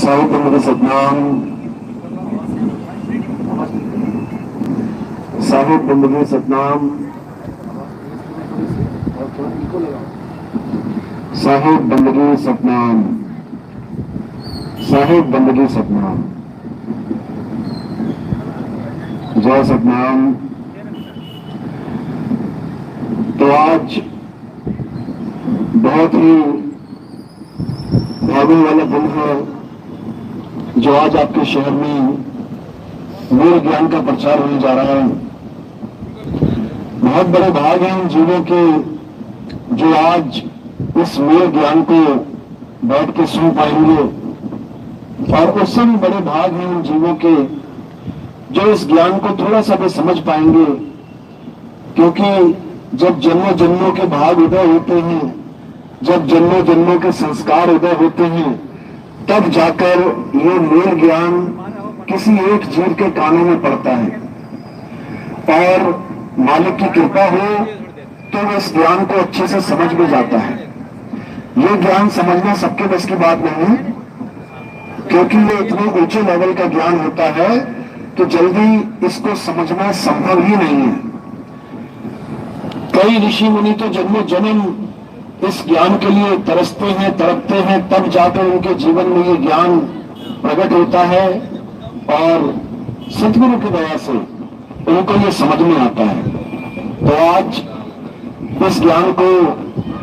साहिब बंदगी सतनाम, साहिब बंदगी सतनाम, साहिब बंदगी सतनाम, साहिब बंदगी सतनाम, जय सतनाम। तो आज बहुत ही भागने वाला दिन है जो आज आपके शहर में मूल ज्ञान का प्रचार होने जा रहा है। बहुत बड़े भाग हैं उन जीवों के जो आज इस मूल ज्ञान को बैठ के सुन पाएंगे, और उससे भी बड़े भाग हैं उन जीवों के जो इस ज्ञान को थोड़ा सा भी समझ पाएंगे, क्योंकि जब जन्मों जन्मों के भाग उदय होते हैं, जब जन्मों जन्मों के संस्कार उदय होते हैं, तब जाकर ये मूल ज्ञान किसी एक जीव के कानों में पड़ता है, और मालिक की कृपा हो तो इस ज्ञान को अच्छे से समझ में जाता है। ये ज्ञान समझना सबके बस की बात नहीं है, क्योंकि ये इतने ऊंचे लेवल का ज्ञान होता है कि जल्दी इसको समझना संभव ही नहीं है। कई ऋषि मुनि तो जन्मों जन्म इस ज्ञान के लिए तरसते हैं, तड़पते हैं, तब जाकर उनके जीवन में ये ज्ञान प्रकट होता है, और सतगुरु की दया से उनको ये समझ में आता है। तो आज इस ज्ञान को,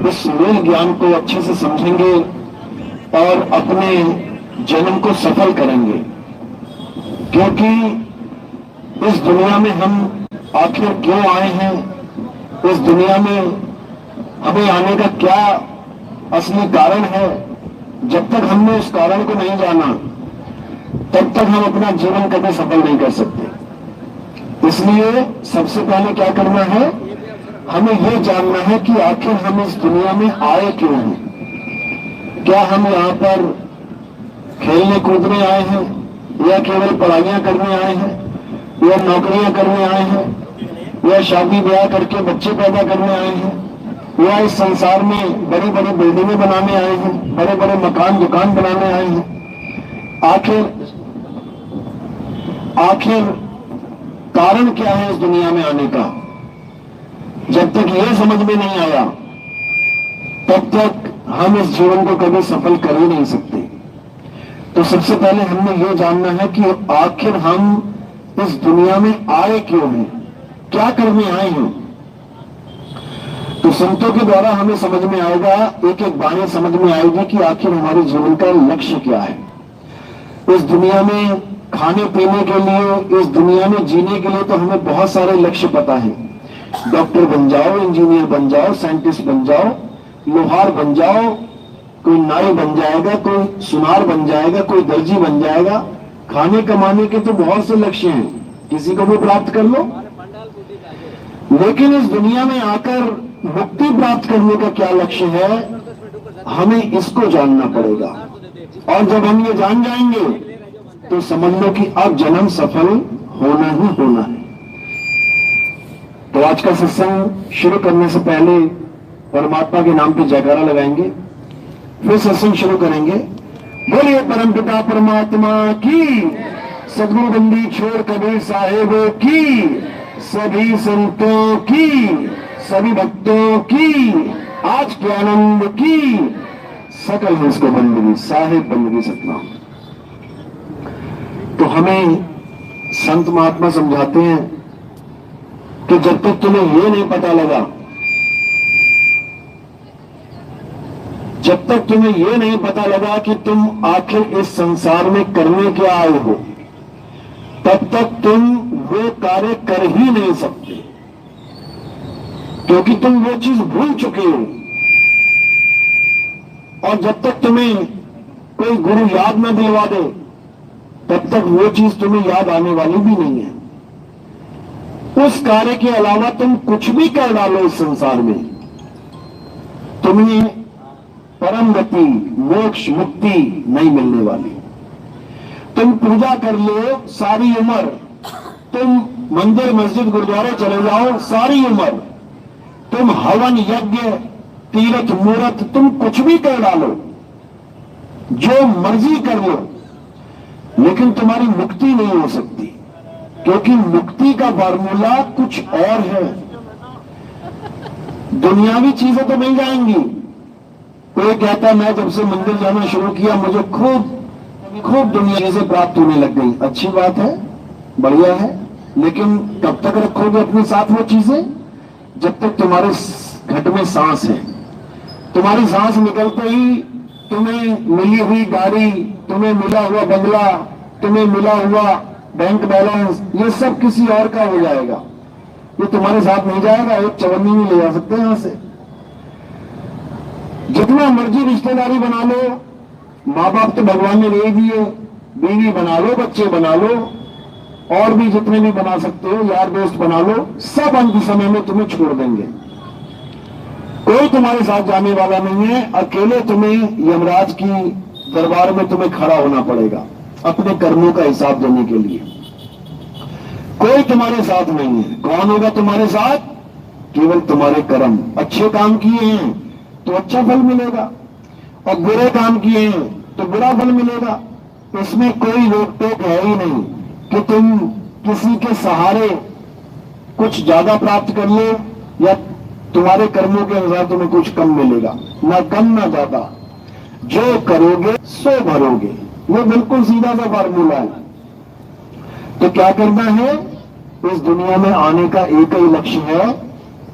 इस मूल ज्ञान को अच्छे से समझेंगे और अपने जन्म को सफल करेंगे, क्योंकि इस दुनिया में हम आखिर क्यों आए हैं, इस दुनिया में हमें आने का क्या असली कारण है। जब तक हमने उस कारण को नहीं जाना, तब तक हम अपना जीवन कभी सफल नहीं कर सकते। इसलिए सबसे पहले क्या करना है, हमें यह जानना है कि आखिर हम इस दुनिया में आए क्यों हैं। क्या हम यहाँ पर खेलने कूदने आए हैं, या केवल पढ़ाइयां करने आए हैं, या नौकरियां करने आए हैं, या शादी ब्याह करके बच्चे पैदा करने आए हैं, या इस संसार में बड़ी बड़ी बिल्डिंगें बनाने आए हैं, बड़े बड़े मकान दुकान बनाने आए हैं। आखिर कारण क्या है इस दुनिया में आने का। जब तक यह समझ में नहीं आया, तब तक हम इस जीवन को कभी सफल कर ही नहीं सकते। तो सबसे पहले हमने यह जानना है कि आखिर हम इस दुनिया में आए क्यों हैं, क्या करने आए हैं। तो संतों के द्वारा हमें समझ में आएगा, एक एक बाणी समझ में आएगी कि आखिर हमारे जीवन का लक्ष्य क्या है। इस दुनिया में खाने पीने के लिए, इस दुनिया में जीने के लिए तो हमें बहुत सारे लक्ष्य पता है। डॉक्टर बन जाओ, इंजीनियर बन जाओ, साइंटिस्ट बन जाओ, लोहार बन जाओ, कोई नाई बन जाएगा, कोई सुनार बन जाएगा, कोई दर्जी बन जाएगा। खाने कमाने के तो बहुत से लक्ष्य हैं, किसी को भी प्राप्त कर लो। लेकिन इस दुनिया में आकर मुक्ति प्राप्त करने का क्या लक्ष्य है, हमें इसको जानना पड़ेगा। और जब हम ये जान जाएंगे तो समझ लो कि अब जन्म सफल होना ही होना है। तो आज का सत्संग शुरू करने से पहले परमात्मा के नाम पे जयकारा लगाएंगे, फिर सत्संग शुरू करेंगे। बोलिए परमपिता परमात्मा की, सदगुरु बंदी छोड़ कबीर साहेब की, सभी संतों की, सभी भक्तों की, आज के आनंद की, सकल हंस को बंदगी, साहेब बंदगी सतनाम। तो हमें संत महात्मा समझाते हैं कि जब तक तुम्हें ये नहीं पता लगा, जब तक तुम्हें ये नहीं पता लगा कि तुम आखिर इस संसार में करने क्या आए हो, तब तक तुम वो कार्य कर ही नहीं सकते, क्योंकि तुम वो चीज भूल चुके हो। और जब तक तुम्हें कोई गुरु याद न दिलवा दे, तब तक वो चीज तुम्हें याद आने वाली भी नहीं है। उस कार्य के अलावा तुम कुछ भी कर डालो इस संसार में, तुम्हें परम गति, मोक्ष, मुक्ति नहीं मिलने वाली। तुम पूजा कर लो सारी उम्र, तुम मंदिर मस्जिद गुरुद्वारे चले जाओ सारी उम्र, तुम हवन यज्ञ तीर्थ मूर्त तुम कुछ भी कर डालो, जो मर्जी कर लो, लेकिन तुम्हारी मुक्ति नहीं हो सकती, क्योंकि मुक्ति का फार्मूला कुछ और है। दुनियावी चीजें तो मिल जाएंगी। कोई कहता है मैं जब से मंदिर जाना शुरू किया मुझे खूब खूब दुनिया चीजें प्राप्त होने लग गई। अच्छी बात है, बढ़िया है, लेकिन कब तक रखोगे अपने साथ वो चीजें? जब तक तुम्हारे घट में सांस है। तुम्हारी सांस निकलते ही तुम्हें मिली हुई गाड़ी, तुम्हें मिला हुआ बंगला, तुम्हें मिला हुआ बैंक बैलेंस, ये सब किसी और का हो जाएगा। ये तुम्हारे साथ नहीं जाएगा। एक चवन्नी में ले जा सकते हैं यहां से। जितना मर्जी रिश्तेदारी बना लो, माँ बाप तो भगवान ने दे दिए, बीवी बना लो, बच्चे बना लो, और भी जितने भी बना सकते हो, यार दोस्त बना लो, सब अंत समय में तुम्हें छोड़ देंगे। कोई तुम्हारे साथ जाने वाला नहीं है। अकेले तुम्हें यमराज की दरबार में तुम्हें खड़ा होना पड़ेगा अपने कर्मों का हिसाब देने के लिए। कोई तुम्हारे साथ नहीं है। कौन होगा तुम्हारे साथ? केवल तुम्हारे कर्म। अच्छे काम किए हैं तो अच्छा फल मिलेगा, और बुरे काम किए हैं तो बुरा फल मिलेगा। इसमें कोई रोक टोक है ही नहीं कि तुम किसी के सहारे कुछ ज्यादा प्राप्त कर लो या तुम्हारे कर्मों के अनुसार तुम्हें कुछ कम मिलेगा। ना कम ना ज्यादा, जो करोगे सो भरोगे। ये बिल्कुल सीधा सा फार्मूला है। तो क्या करना है? इस दुनिया में आने का एक ही लक्ष्य है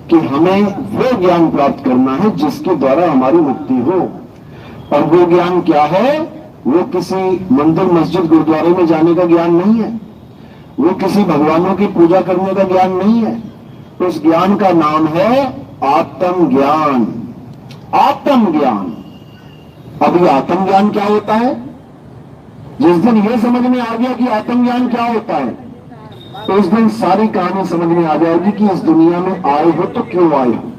कि हमें वो ज्ञान प्राप्त करना है जिसके द्वारा हमारी मुक्ति हो। और वो ज्ञान क्या है? वो किसी मंदिर मस्जिद गुरुद्वारे में जाने का ज्ञान नहीं है, वो किसी भगवानों की पूजा करने का ज्ञान नहीं है। उस ज्ञान का नाम है आत्मज्ञान। आत्मज्ञान। अब ये आत्मज्ञान क्या होता है? जिस दिन ये समझ में आ गया कि आत्मज्ञान क्या होता है, तो उस दिन सारी कहानी समझ में आ जाएगी कि इस दुनिया में आए हो तो क्यों आए हो।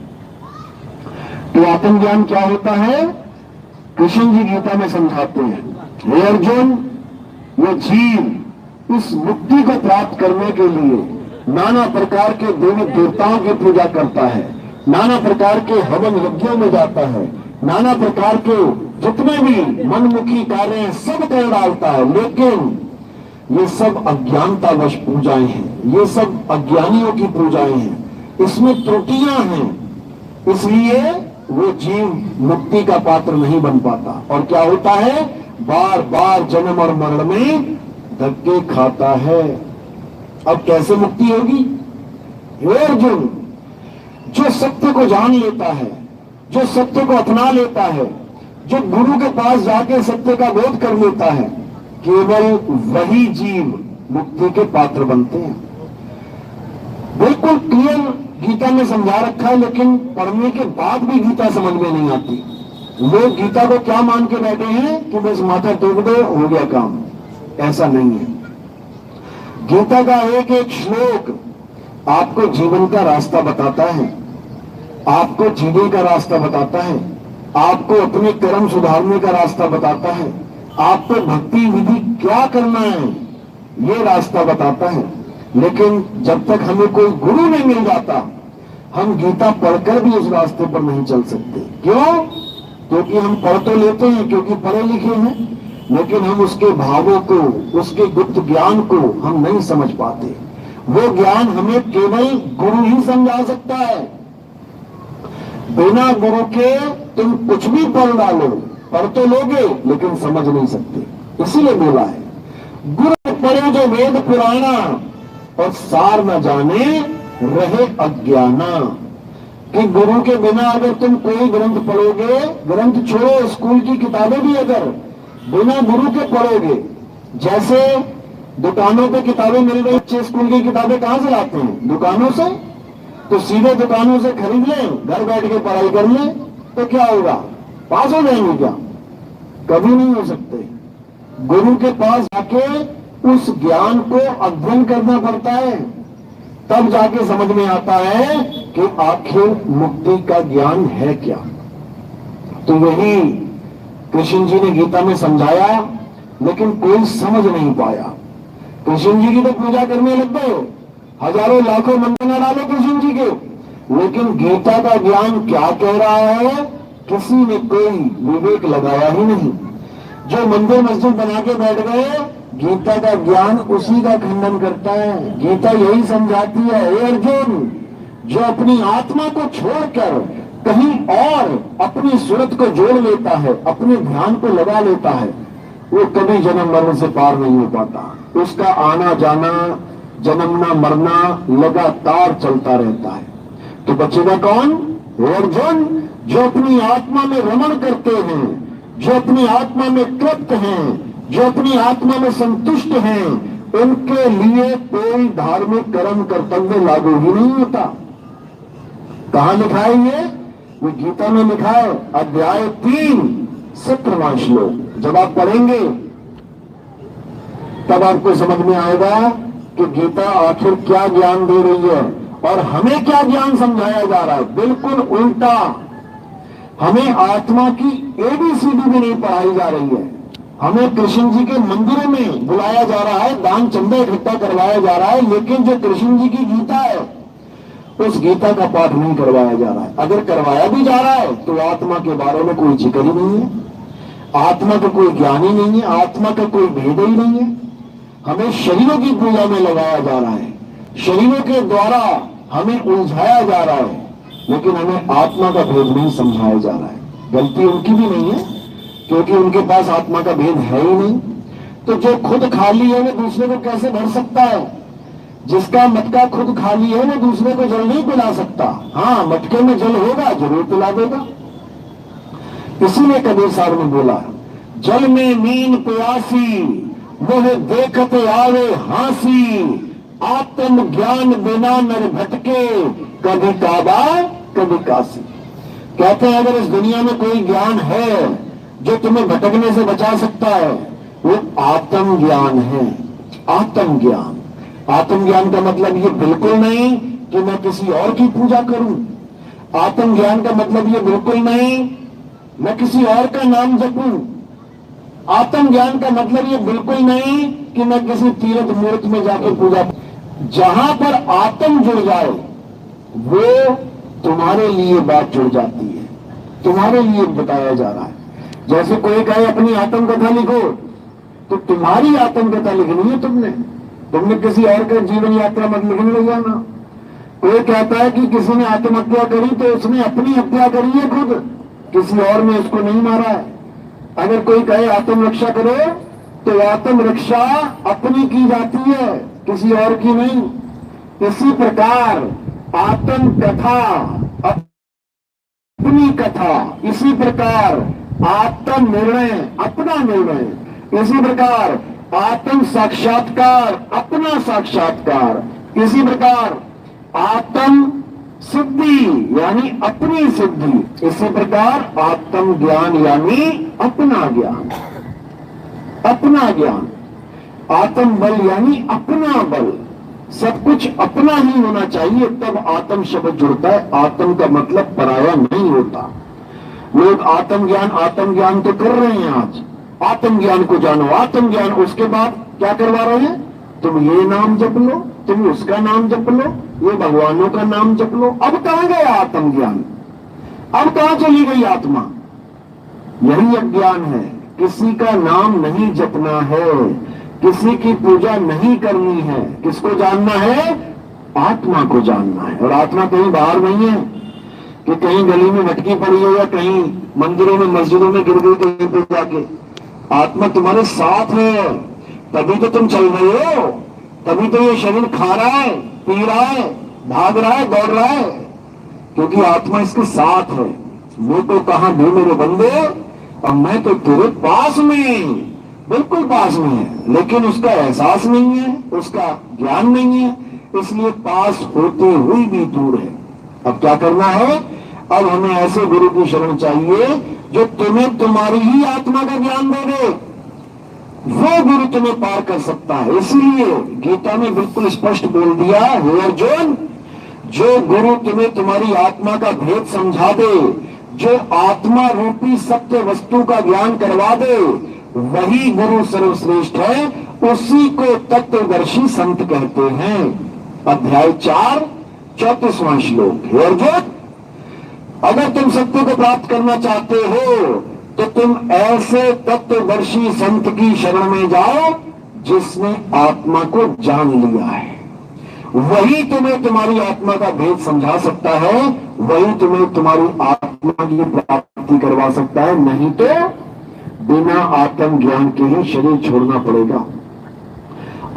तो आत्मज्ञान क्या होता है? कृष्ण जी गीता में समझाते हैं, हे अर्जुन, ये जीव इस मुक्ति को प्राप्त करने के लिए नाना प्रकार के देवी देवताओं की पूजा करता है, नाना प्रकार के हवन यज्ञों में जाता है, नाना प्रकार के जितने भी मनमुखी कार्य हैं सब कर डालता है। लेकिन ये सब अज्ञानतावश पूजाएं हैं, ये सब अज्ञानियों की पूजाएं हैं, इसमें त्रुटियां हैं। इसलिए वो जीव मुक्ति का पात्र नहीं बन पाता। और क्या होता है? बार बार जन्म और मरण में धक्के खाता है। अब कैसे मुक्ति होगी? हे अर्जुन, जो सत्य को जान लेता है, जो सत्य को अपना लेता है, जो गुरु के पास जाके सत्य का बोध कर लेता है, केवल वही जीव मुक्ति के पात्र बनते हैं। बिल्कुल क्लियर गीता में समझा रखा है, लेकिन पढ़ने के बाद भी गीता समझ में नहीं आती। लोग गीता को क्या मान के बैठे हैं कि बस माथा टेक दो, हो गया काम। ऐसा नहीं है। गीता का एक एक श्लोक आपको जीवन का रास्ता बताता है, आपको जीने का रास्ता बताता है, आपको अपने कर्म सुधारने का रास्ता बताता है, आपको भक्ति विधि क्या करना है ये रास्ता बताता है। लेकिन जब तक हमें कोई गुरु नहीं मिल जाता, हम गीता पढ़कर भी उस रास्ते पर नहीं चल सकते। क्यों? क्योंकि हम पढ़ तो लेते हैं क्योंकि पढ़े लिखे हैं, लेकिन हम उसके भावों को, उसके गुप्त ज्ञान को हम नहीं समझ पाते। वो ज्ञान हमें केवल गुरु ही समझा सकता है। बिना गुरु के तुम कुछ भी पढ़ डालो, पढ़ तो लोगे लेकिन समझ नहीं सकते। इसीलिए बोला है, गुरु पढ़े जो वेद पुराना और सार न जाने रहे अज्ञाना। कि गुरु के बिना अगर तुम कोई ग्रंथ पढ़ोगे, ग्रंथ छोड़ो, स्कूल की किताबें भी अगर बिना गुरु के पढ़ोगे, जैसे दुकानों पे किताबें मिल रही, बच्चे स्कूल की किताबें कहां से लाते हैं? दुकानों से। तो सीधे दुकानों से खरीद लें, घर बैठ के पढ़ाई कर लें, तो क्या होगा? पास हो जाएंगे क्या? कभी नहीं हो सकते। गुरु के पास जाके उस ज्ञान को अध्ययन करना पड़ता है, तब जाके समझ में आता है कि आखिर मुक्ति का ज्ञान है क्या। तो यही कृष्ण जी ने गीता में समझाया, लेकिन कोई समझ नहीं पाया। कृष्ण जी की तो पूजा करने लग गए, हजारों लाखों मंदिर डालो कृष्ण जी के, लेकिन गीता का ज्ञान क्या कह रहा है किसी ने कोई विवेक लगाया ही नहीं। जो मंदिर मस्जिद बना के बैठ गए, गीता का ज्ञान उसी का खंडन करता है। गीता यही समझाती है, हे अर्जुन, जो अपनी आत्मा को छोड़कर कहीं और अपनी सूरत को जोड़ लेता है, अपने ध्यान को लगा लेता है, वो कभी जन्म मरण से पार नहीं हो पाता। उसका आना जाना, जन्मना मरना लगातार चलता रहता है। तो बचेगा कौन? हे अर्जुन, जो अपनी आत्मा में रमण करते हैं, जो अपनी आत्मा में तृप्त हैं, जो अपनी आत्मा में संतुष्ट हैं, उनके लिए कोई धार्मिक कर्म कर्तव्य लागू ही नहीं होता। कहां लिखा है ये? गीता में लिखा है, अध्याय 3 17वां श्लोक। जब आप पढ़ेंगे तब आपको समझ में आएगा कि गीता आखिर क्या ज्ञान दे रही है और हमें क्या ज्ञान समझाया जा रहा है। बिल्कुल उल्टा, हमें आत्मा की एबीसीडी भी नहीं पढ़ाई जा रही है। हमें कृष्ण जी के मंदिरों में बुलाया जा रहा है, दान चंदा इकट्ठा करवाया जा रहा है, लेकिन जो कृष्ण जी की गीता है उस गीता का पाठ नहीं करवाया जा रहा है। अगर करवाया भी जा रहा है तो आत्मा के बारे में कोई जिक्र ही नहीं है, आत्मा का कोई ज्ञान ही नहीं है, आत्मा का कोई भेद ही नहीं है। हमें शरीरों की पूजा में लगाया जा रहा है, शरीरों के द्वारा हमें उलझाया जा रहा है, लेकिन हमें आत्मा का भेद नहीं समझाया जा रहा है। गलती उनकी भी नहीं है, क्योंकि उनके पास आत्मा का भेद है ही नहीं। तो जो खुद खाली है वो दूसरे को कैसे भर सकता है? जिसका मटका खुद खाली है वो दूसरे को जल नहीं पिला सकता। हाँ, मटके में जल होगा, जरूर पिला देगा। इसीलिए कबीर साहब ने बोला, जल में नीन प्यासी, वह देखते आवे हासी, आत्म ज्ञान बिना नर भटके, कभी काबा कभी काशी। कहते हैं अगर इस दुनिया में कोई ज्ञान है जो तुम्हें भटकने से बचा सकता है, वो आत्म ज्ञान है। आत्म ज्ञान, आत्म ज्ञान का मतलब ये बिल्कुल नहीं कि मैं किसी और की पूजा करूं। आत्म ज्ञान का मतलब ये बिल्कुल नहीं मैं किसी और का नाम जपूं। आत्म ज्ञान का मतलब ये बिल्कुल नहीं कि मैं किसी तीर्थ मूर्त में जाकर पूजा। जहां पर आत्म जुड़ जाए वो तुम्हारे लिए बात जुड़ जाती है, तुम्हारे लिए बताया जा रहा है। जैसे कोई कहे अपनी आत्मकथा लिखो, तो तुम्हारी आत्मकथा लिखनी है तुमने किसी और का जीवन यात्रा मत लिखने लग जाना। कोई कहता है कि किसी ने आत्महत्या करी तो उसने अपनी हत्या करी है खुद, किसी और ने उसको नहीं मारा है। अगर कोई कहे आत्मरक्षा करो, तो आत्मरक्षा अपनी की जाती है, किसी और की नहीं। इसी प्रकार आत्मकथा अपनी कथा, इसी प्रकार आत्म निर्णय अपना निर्णय, इसी प्रकार आत्म साक्षात्कार अपना साक्षात्कार, इसी प्रकार आत्म सिद्धि यानी अपनी सिद्धि, इसी प्रकार आत्म ज्ञान यानी अपना ज्ञान, अपना ज्ञान, आत्म बल यानी अपना बल। सब कुछ अपना ही होना चाहिए, तब आत्म शब्द जुड़ता है। आत्म का मतलब पराया नहीं होता। लोग आत्म ज्ञान तो कर रहे हैं आज, आत्म ज्ञान को जानो, आत्म ज्ञान। उसके बाद क्या करवा रहे हैं? तुम ये नाम जप लो, तुम उसका नाम जप लो, ये भगवानों का नाम जप लो। अब कहां गया आत्म ज्ञान? अब कहां चली गई आत्मा? यही अज्ञान है। किसी का नाम नहीं जपना है, किसी की पूजा नहीं करनी है। किसको जानना है? आत्मा को जानना है। और आत्मा कहीं बाहर नहीं है कि कहीं गली में भटकी पड़ी है या कहीं मंदिरों में मस्जिदों में गिर गई कहीं पे जाके। आत्मा तुम्हारे साथ है, तभी तो तुम चल रहे हो, तभी तो ये शरीर खा रहा है, पी रहा है, भाग रहा है, दौड़ रहा है, क्योंकि आत्मा इसके साथ है। वो तो कहां भी मेरे बंदे, और मैं तो तेरे पास में, बिल्कुल पास में है, लेकिन उसका एहसास नहीं है, उसका ज्ञान नहीं है, इसलिए पास होते हुए भी दूर है। अब क्या करना है? अब हमें ऐसे गुरु की शरण चाहिए जो तुम्हें तुम्हारी ही आत्मा का ज्ञान दे दे। वो गुरु तुम्हें पार कर सकता है। इसीलिए गीता ने बिल्कुल स्पष्ट बोल दिया, हे अर्जुन, जो गुरु तुम्हें तुम्हारी आत्मा का भेद समझा दे, जो आत्मा रूपी सत्य वस्तु का ज्ञान करवा दे, वही गुरु सर्वश्रेष्ठ है। उसी को तत्वदर्शी संत कहते हैं। अध्याय 4 34वां श्लोक। हे अर्जुन, अगर तुम सत्य को प्राप्त करना चाहते हो तो तुम ऐसे तत्वदर्शी संत की शरण में जाओ जिसने आत्मा को जान लिया है, वही तुम्हें तुम्हारी आत्मा का भेद समझा सकता है, वही तुम्हें तुम्हारी आत्मा की प्राप्ति करवा सकता है। नहीं तो बिना आत्म ज्ञान के ही शरीर छोड़ना पड़ेगा।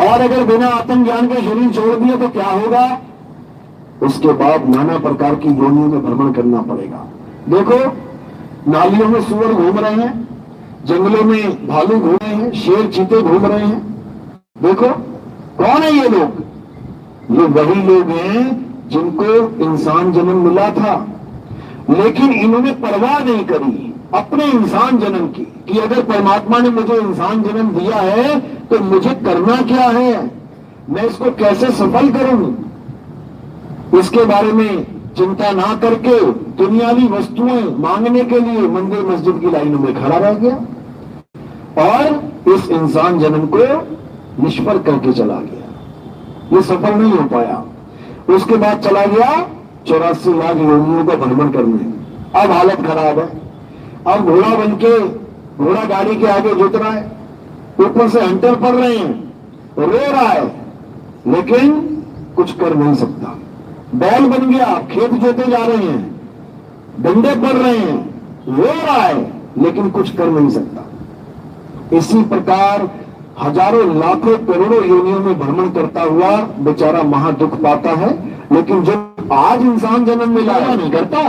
और अगर बिना आत्म ज्ञान के शरीर छोड़ दिया तो क्या होगा? उसके बाद नाना प्रकार की योनियों में भ्रमण करना पड़ेगा। देखो, नालियों में सुअर घूम रहे हैं, जंगलों में भालू घूम रहे हैं, शेर चीते घूम रहे हैं। देखो कौन है ये लोग? ये वही लोग हैं जिनको इंसान जन्म मिला था, लेकिन इन्होंने परवाह नहीं करी अपने इंसान जन्म की कि अगर परमात्मा ने मुझे इंसान जन्म दिया है तो मुझे करना क्या है, मैं इसको कैसे सफल करूं। इसके बारे में चिंता ना करके दुनियावी वस्तुएं मांगने के लिए मंदिर मस्जिद की लाइनों में खड़ा रह गया और इस इंसान जन्म को निष्फल करके चला गया। ये सफल नहीं हो पाया। उसके बाद चला गया 84 लाख योनियों का भ्रमण करने। अब हालत खराब है। अब घोड़ा बनके घोड़ा गाड़ी के आगे जुट रहा है, ऊपर से हंटर पड़ रहे हैं, रो रहा है, लेकिन कुछ कर नहीं सकता। बैल बन गया, खेत जोते जा रहे हैं, डंडे पड़ रहे हैं, रो रहा है, लेकिन कुछ कर नहीं सकता। इसी प्रकार हजारों लाखों करोड़ों योनियों में भ्रमण करता हुआ बेचारा महा दुख पाता है। लेकिन जब आज इंसान जन्म मिला नहीं करता,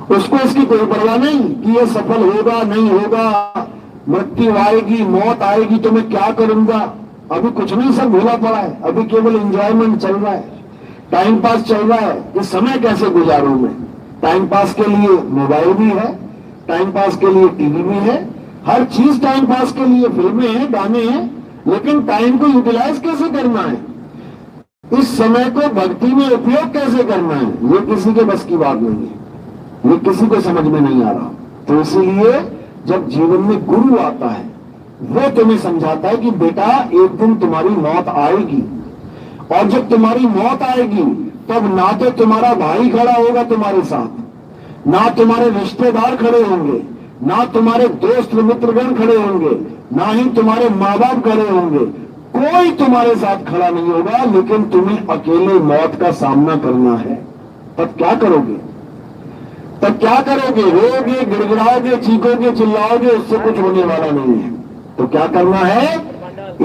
उसको इसकी कोई परवाह नहीं कि ये सफल होगा नहीं होगा, मृत्यु आएगी, मौत आएगी तो मैं क्या करूंगा। अभी कुछ नहीं, सब भूला पड़ा है। अभी केवल एंजॉयमेंट चल रहा है, टाइम पास चल रहा है कि समय कैसे गुजारूं मैं। टाइम पास के लिए मोबाइल भी है, टाइम पास के लिए टीवी भी है, हर चीज टाइम पास के लिए, फिल्में हैं, गाने हैं, लेकिन टाइम को यूटिलाइज कैसे करना है, इस समय को भक्ति में उपयोग कैसे करना है, ये किसी के बस की बात नहीं है, ये किसी को समझ में नहीं आ रहा। तो इसीलिए जब जीवन में गुरु आता है वो तुम्हें समझाता है कि बेटा एक दिन तुम्हारी मौत आएगी, और जब तुम्हारी मौत आएगी तब ना तो तुम्हारा भाई खड़ा होगा तुम्हारे साथ, ना तुम्हारे रिश्तेदार खड़े होंगे, ना तुम्हारे दोस्त मित्रगण खड़े होंगे, ना ही तुम्हारे माँ बाप खड़े होंगे, कोई तुम्हारे साथ खड़ा नहीं होगा, लेकिन तुम्हें अकेले मौत का सामना करना है। तब क्या करोगे? तब क्या करोगे? रोगे, गिड़गिड़ाओगे, चीखोगे, चिल्लाओगे, उससे कुछ होने वाला नहीं है। तो क्या करना है?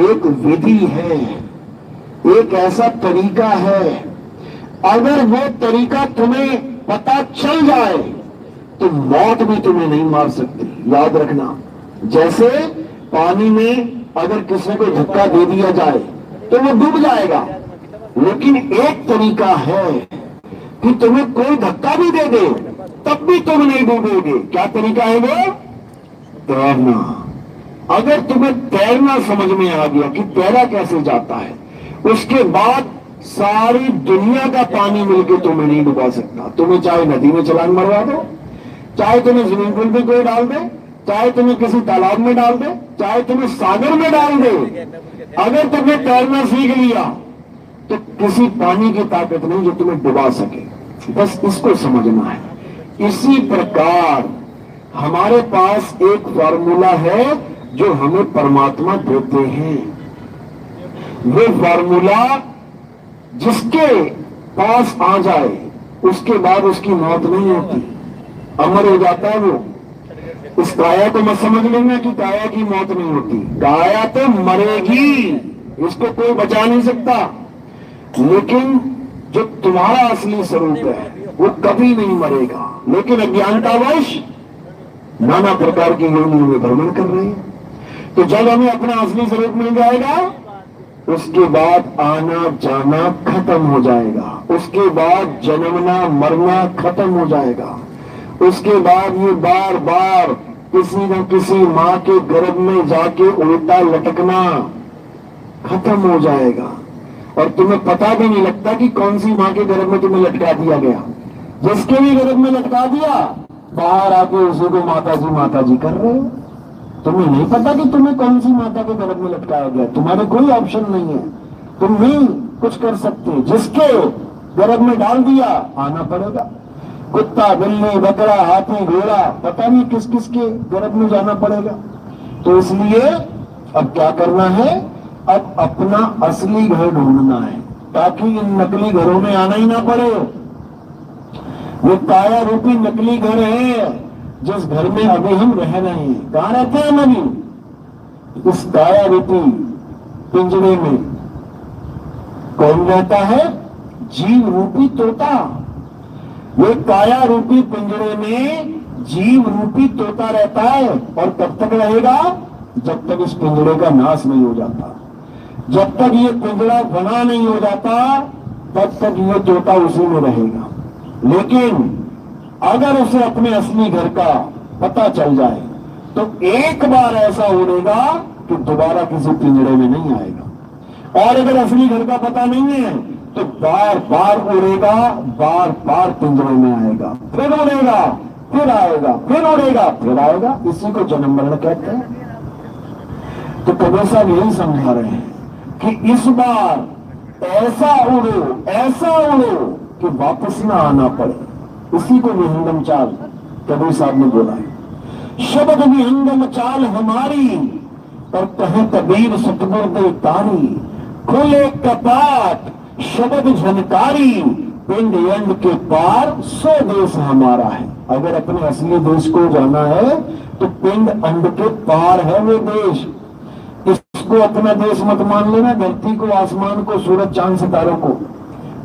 एक विधि है, एक ऐसा तरीका है, अगर वो तरीका तुम्हें पता चल जाए तो मौत भी तुम्हें नहीं मार सकती। याद रखना, जैसे पानी में अगर किसी को धक्का दे दिया जाए तो वो डूब जाएगा, लेकिन एक तरीका है कि तुम्हें कोई धक्का भी दे दे तब भी तुम नहीं डूबोगे। क्या तरीका है वो? तैरना। अगर तुम्हें तैरना समझ में आ गया कि तैरा कैसे जाता है, उसके बाद सारी दुनिया का पानी मिलकर तुम्हें नहीं डुबा सकता। तुम्हें चाहे नदी में छलांग मरवा दो, चाहे तुम्हें स्विमिंग पूल में कोई डाल दे, चाहे तुम्हें किसी तालाब में डाल दे, चाहे तुम्हें सागर में डाल दे, अगर तुमने तैरना सीख लिया तो किसी पानी की ताकत नहीं जो तुम्हें डुबा सके। बस इसको समझना है। इसी प्रकार हमारे पास एक फॉर्मूला है जो हमें परमात्मा देते हैं। वो फॉर्मूला जिसके पास आ जाए उसके बाद उसकी मौत नहीं होती, अमर हो जाता है वो। इस काया को मत समझ लेना कि काया की मौत नहीं होती, काया तो मरेगी, इसको कोई बचा नहीं सकता, लेकिन जो तुम्हारा असली स्वरूप है वो कभी नहीं मरेगा। लेकिन अज्ञानतावश नाना प्रकार की योनियों में भ्रमण कर रहे हैं। तो जब हमें अपना असली स्वरूप मिल जाएगा उसके बाद आना जाना खत्म हो जाएगा, उसके बाद जन्मना मरना खत्म हो जाएगा, उसके बाद ये बार बार किसी न किसी माँ के गर्भ में जाके उल्टा लटकना खत्म हो जाएगा। और तुम्हें पता भी नहीं लगता कि कौन सी माँ के गर्भ में तुम्हें लटका दिया गया। जिसके भी गर्भ में लटका दिया, बाहर आके उसी को माता जी कर रहे हो। तुम्हें नहीं पता कि तुम्हें कौन सी माता के गर्भ में लटकाया गया। तुम्हारे कोई ऑप्शन नहीं है, तुम नहीं कुछ कर सकते। जिसके गर्भ में डाल दिया आना पड़ेगा। कुत्ता, बिल्ली, बकरा, हाथी, घोड़ा, पता नहीं किस किस के गर्भ में जाना पड़ेगा। तो इसलिए अब क्या करना है अब अपना असली घर ढूंढना है ताकि इन नकली घरों में आना ही ना पड़े। वो काया रूपी नकली घर है जिस घर में अभी हम रह रहे हैं। कहां रहते हैं हम अभी? इस काया रूपी पिंजरे में। कौन रहता है? जीव रूपी तोता। ये काया रूपी पिंजरे में जीव रूपी तोता रहता है। और कब तक रहेगा? जब तक इस पिंजरे का नाश नहीं हो जाता, जब तक ये पिंजरा बना नहीं हो जाता, तब तक ये तोता उसी में रहेगा। लेकिन अगर उसे अपने असली घर का पता चल जाए तो एक बार ऐसा उड़ेगा कि दोबारा किसी पिंजरे में नहीं आएगा। और अगर असली घर का पता नहीं है तो बार बार उड़ेगा, बार बार पिंजरे में आएगा, फिर उड़ेगा, फिर आएगा, फिर उड़ेगा, फिर आएगा। इसी को जन्म मरण कहते हैं। तो कबीर साहब यही समझा रहे हैं कि इस बार ऐसा उड़ो कि वापस ना आना पड़े। इसी को विहंगम चाल कबीर साहब ने बोला है। शब्द विहंगम चाल हमारी, पर कहे कबीर सतगुर दे तारी। खोले कपाट शब्द झनकारी, पिंड यंड के पार सो देश हमारा है। अगर अपने असली देश को जाना है तो पिंड अंड के पार है वो देश। इसको अपना देश मत मान लेना, धरती को, आसमान को, सूरज चांद सितारों को।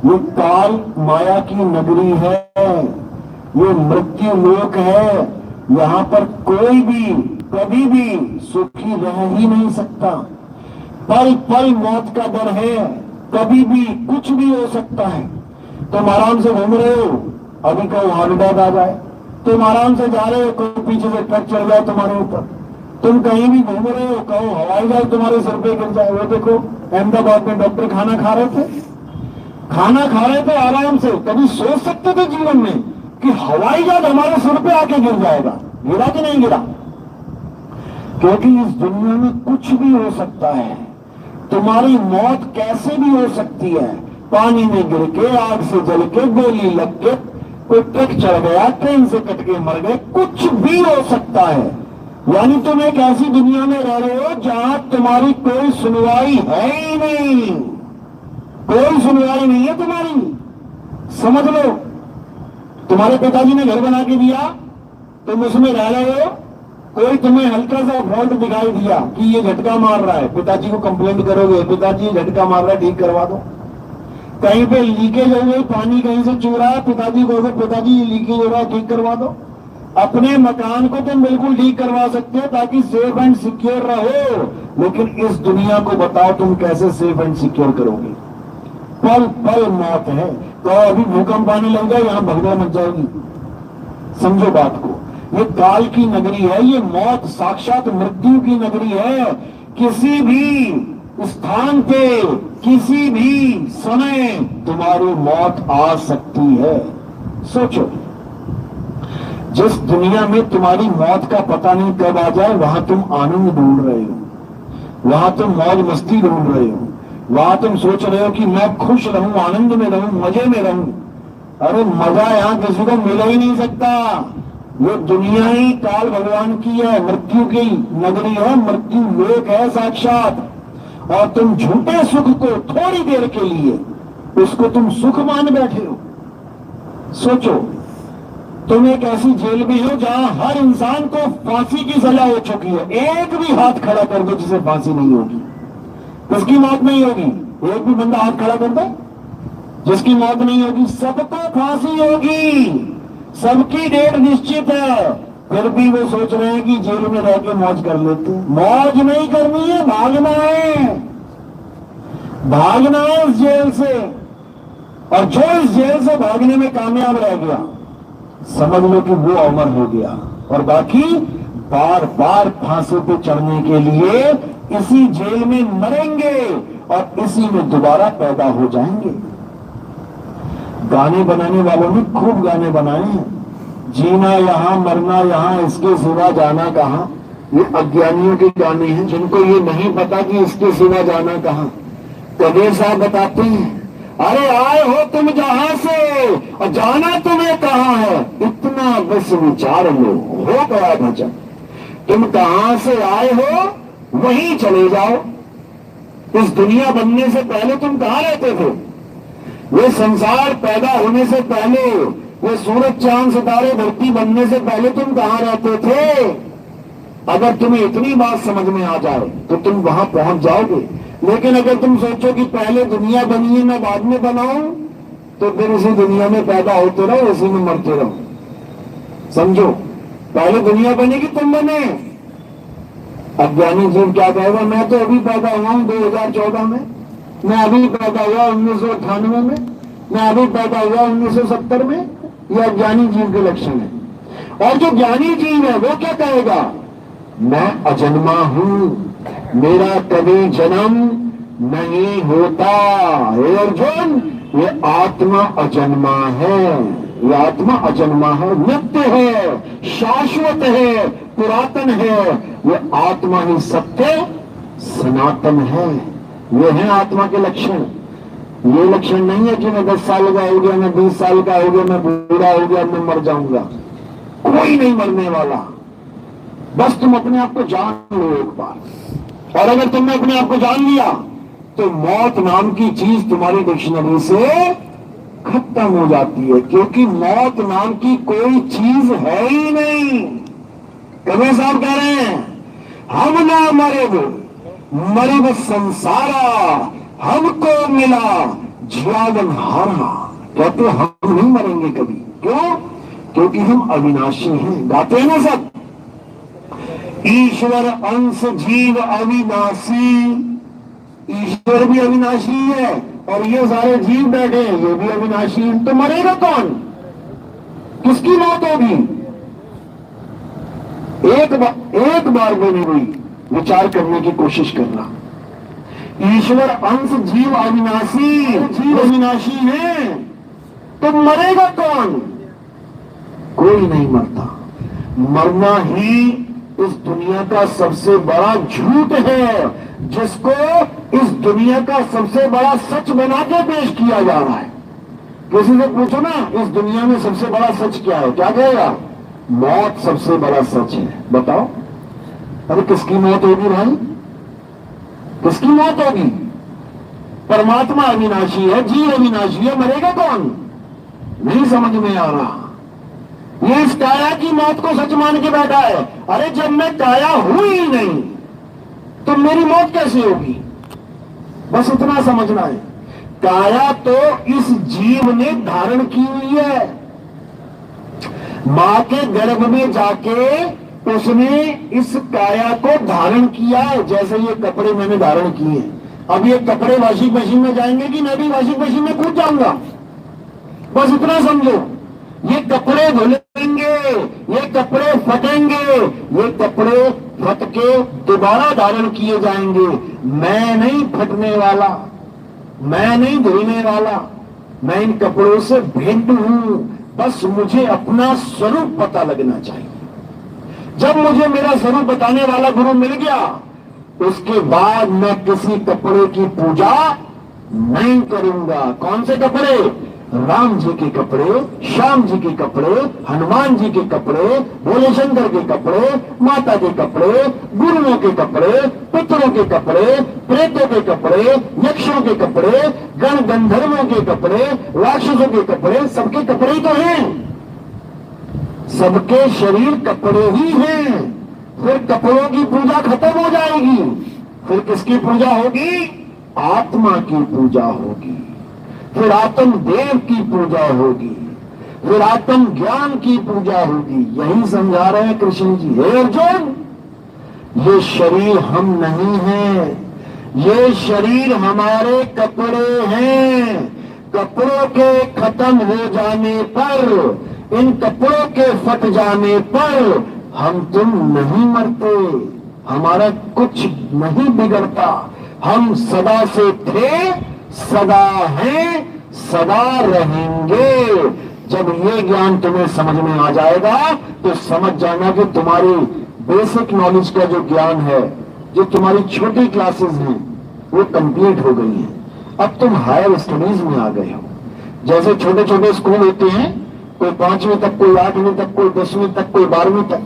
ये काल माया की नगरी है, ये मृत्यु लोक है। यहां पर कोई भी कभी भी सुखी रह ही नहीं सकता। पल पल मौत का डर है, कभी भी कुछ भी हो सकता है। तुम आराम से घूम रहे हो, अभी कहो हार्ट अटैक आ जाए। तुम आराम से जा रहे हो, कोई पीछे से ट्रक चढ़ जाए तुम्हारे ऊपर। तुम कहीं भी घूम रहे हो, कहो हवाई जहाज तुम्हारे सिर पे गिर जाए। वो देखो अहमदाबाद में डॉक्टर खाना खा रहे थे आराम से। कभी सोच सकते थे जीवन में कि हवाई जहाज हमारे सिर पे आके गिर जाएगा? गिरा कि नहीं गिरा? क्योंकि इस दुनिया में कुछ भी हो सकता है। तुम्हारी मौत कैसे भी हो सकती है, पानी में गिर के, आग से जल के, गोली लग के, कोई ट्रक चढ़ गया, ट्रेन से कट के मर गए, कुछ भी हो सकता है। यानी तुम एक ऐसी दुनिया में रह रहे हो जहां तुम्हारी कोई सुनवाई है ही नहीं। कोई सुनवाई नहीं है तुम्हारी। समझ लो, तुम्हारे पिताजी ने घर बना के दिया, तुम उसमें रह रहे हो, कोई तुम्हें हल्का सा फॉल्ट दिखाई दिया कि ये झटका मार रहा है, पिताजी को कंप्लेंट करोगे, पिताजी झटका मार रहा है, ठीक करवा दो। कहीं पे लीकेज हो गई, पानी कहीं से चू रहा है, पिताजी को पिताजी ये लीकेज हो रहा है, ठीक करवा दो। अपने मकान को तुम बिल्कुल ठीक करवा सकते हो ताकि सेफ एंड सिक्योर रहो। लेकिन इस दुनिया को बताओ तुम कैसे सेफ एंड सिक्योर करोगे? पल पल मौत है। तो अभी भूकंप आने लग जाए, यहां भगदड़ मच जाएगी। समझो बात को, ये काल की नगरी है, ये मौत साक्षात मृत्यु की नगरी है। किसी भी स्थान पे, किसी भी समय तुम्हारी मौत आ सकती है। सोचो, जिस दुनिया में तुम्हारी मौत का पता नहीं कब आ जाए, वहां तुम आनंद ढूंढ रहे हो, वहां तुम मौज मस्ती ढूंढ रहे हो, वहां तुम सोच रहे हो कि मैं खुश रहूं, आनंद में रहूं, मजे में रहूं। अरे मजा यहां किसी को मिल ही नहीं सकता। ये दुनिया ही काल भगवान की है, मृत्यु की नगरी है, मृत्यु लोक है साक्षात। और तुम झूठे सुख को थोड़ी देर के लिए उसको तुम सुख मान बैठे हो। सोचो, तुम एक ऐसी जेल में हो जहां हर इंसान को फांसी की सजा हो चुकी है। एक भी हाथ खड़ा कर दो जिसे फांसी नहीं होगी, किसकी मौत नहीं होगी? एक भी बंदा हाथ खड़ा कर दो जिसकी मौत नहीं होगी। सबको फांसी होगी, सबकी डेट निश्चित है। फिर भी वो सोच रहे हैं कि जेल में रह के मौज कर लेते हैं। मौज नहीं करनी है, भागना है, भागना है इस जेल से। और जो इस जेल से भागने में कामयाब रह गया, समझ लो कि वो अमर हो गया। और बाकी बार बार फांसी पे चढ़ने के लिए इसी जेल में मरेंगे और इसी में दोबारा पैदा हो जाएंगे। गाने बनाने वालों ने खूब गाने बनाए हैं, जीना यहां मरना यहां, इसके सिवा जाना कहां। ये अज्ञानियों के गाने हैं, जिनको ये नहीं पता कि इसके सिवा जाना कहां। कबीर साहब बताते हैं, अरे आए हो तुम जहां से और जाना तुम्हें कहां है, इतना बस विचार लो, हो गया भजन। तुम कहां से आए हो वहीं चले जाओ, इस दुनिया बनने से पहले तुम कहां रहते थे? ये संसार पैदा होने से पहले, ये सूरज चांद सितारे धरती बनने से पहले तुम कहां रहते थे? अगर तुम्हें इतनी बात समझ में आ जाए तो तुम वहां पहुंच जाओगे। लेकिन अगर तुम सोचो कि पहले दुनिया बनी है मैं बाद में बनाऊं, तो फिर इसी दुनिया में पैदा होते रहो, इसी में मरते रहो। समझो, पहले दुनिया बनेगी तुम बने। अज्ञानी जीव क्या कहेगा, मैं तो अभी पैदा हुआ हूं 2014 में, मैं अभी पैदा हुआ 1998 में, मैं अभी पैदा हुआ 1970 में। यह अज्ञानी जीव के लक्षण है। और जो ज्ञानी जीव है वो क्या कहेगा, मैं अजन्मा हूं, मेरा कभी जन्म नहीं होता। हे अर्जुन, ये आत्मा अजन्मा है, ये आत्मा अजन्मा है, नित्य है, शाश्वत है, पुरातन है। ये आत्मा ही सत्य सनातन है। ये है आत्मा के लक्षण। ये लक्षण नहीं है कि मैं 10 साल का हो गया, मैं 20 साल का हो गया, मैं बूढ़ा हो गया, मैं मर जाऊंगा। कोई नहीं मरने वाला। बस तुम अपने आप को जान लो एक बार। और अगर तुमने अपने आप को जान लिया तो मौत नाम की चीज तुम्हारी डिक्शनरी से खत्म हो जाती है, क्योंकि मौत नाम की कोई चीज है ही नहीं। कबीर साहब कह रहे हैं, हम ना मरे मरे संसारा, हमको मिला जीवन हारा। कहते हम नहीं मरेंगे कभी। क्यों? क्योंकि हम अविनाशी हैं। गाते हैं ना सब, ईश्वर अंश जीव अविनाशी। ईश्वर भी अविनाशी है और ये सारे जीव बैठे हैं, ये भी अविनाशी है। तो मरेगा कौन? किसकी मौत होगी? एक बार भी नहीं हुई विचार करने की कोशिश करना। ईश्वर अंश जीव अविनाशी, जीव अविनाशी है, तो मरेगा कौन? कोई नहीं मरता। मरना ही इस दुनिया का सबसे बड़ा झूठ है, जिसको इस दुनिया का सबसे बड़ा सच बना के पेश किया जा रहा है। किसी से पूछो ना, इस दुनिया में सबसे बड़ा सच क्या है, क्या कहेगा? मौत सबसे बड़ा सच है। बताओ, अरे किसकी मौत होगी भाई? किसकी मौत होगी? परमात्मा अविनाशी है, जीव अविनाशी है, मरेगा कौन? नहीं समझ में आ रहा। ये इस काया की मौत को सच मान के बैठा है। अरे जब मैं काया हूं ही नहीं तो मेरी मौत कैसे होगी? बस इतना समझना है। काया तो इस जीव ने धारण की हुई है। मां के गर्भ में जाके उसने इस काया को धारण किया है। जैसे ये कपड़े मैंने धारण किए, अब ये कपड़े वॉशिंग मशीन में जाएंगे कि मैं भी वॉशिंग मशीन में कूद जाऊंगा? बस इतना समझो। ये कपड़े धुलेंगे, ये कपड़े फटेंगे, ये कपड़े फट के दोबारा धारण किए जाएंगे। मैं नहीं फटने वाला, मैं नहीं धुलने वाला, मैं इन कपड़ों से भिन्न हूं। बस मुझे अपना स्वरूप पता लगना चाहिए। जब मुझे मेरा स्वरूप बताने वाला गुरु मिल गया, उसके बाद मैं किसी कपड़े की पूजा नहीं करूंगा। कौन से कपड़े? राम जी के कपड़े, श्याम जी के कपड़े, हनुमान जी के कपड़े, भोले शंकर के कपड़े, माता के कपड़े, गुरुओं के कपड़े, पितरों के कपड़े, प्रेतों के कपड़े, यक्षों के कपड़े, गण गंधर्वों के कपड़े, राक्षसों के कपड़े, सबके कपड़े ही तो हैं। सबके शरीर कपड़े ही हैं। फिर कपड़ों की पूजा खत्म हो जाएगी। फिर किसकी पूजा होगी? आत्मा की पूजा होगी। फिर आत्म देव की पूजा होगी, फिर आत्म ज्ञान की पूजा होगी। यही समझा रहे हैं कृष्ण जी। हे अर्जुन, ये शरीर हम नहीं हैं, ये शरीर हमारे कपड़े हैं। कपड़ों के खत्म हो जाने पर, इन कपड़ों के फट जाने पर हम तुम नहीं मरते, हमारा कुछ नहीं बिगड़ता। हम सदा से थे, सदा हैं, सदा रहेंगे। जब ये ज्ञान तुम्हें समझ में आ जाएगा तो समझ जाना कि तुम्हारी बेसिक नॉलेज का जो ज्ञान है, जो तुम्हारी छोटी क्लासेस हैं, वो कंप्लीट हो गई हैं। अब तुम हायर स्टडीज में आ गए हो। जैसे छोटे छोटे स्कूल होते हैं, कोई 5वीं तक, कोई 8वीं तक, कोई 10वीं तक, कोई 12वीं तक।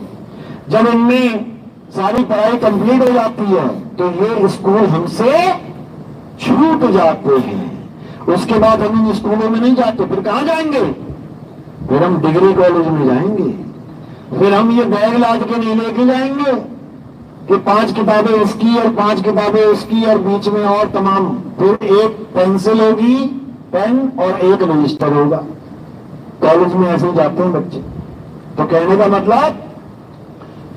जब इनमें सारी पढ़ाई कंप्लीट हो जाती है तो ये स्कूल हमसे छूट जाते हैं। उसके बाद हम इन स्कूलों में नहीं जाते, फिर कहां जाएंगे? फिर हम डिग्री कॉलेज में जाएंगे। फिर हम ये बैग लाद के नहीं लेके जाएंगे कि 5 किताबें इसकी और 5 किताबें उसकी और बीच में और तमाम, फिर एक पेंसिल होगी, पेन और एक रजिस्टर होगा। कॉलेज में ऐसे ही जाते हैं बच्चे। तो कहने का मतलब,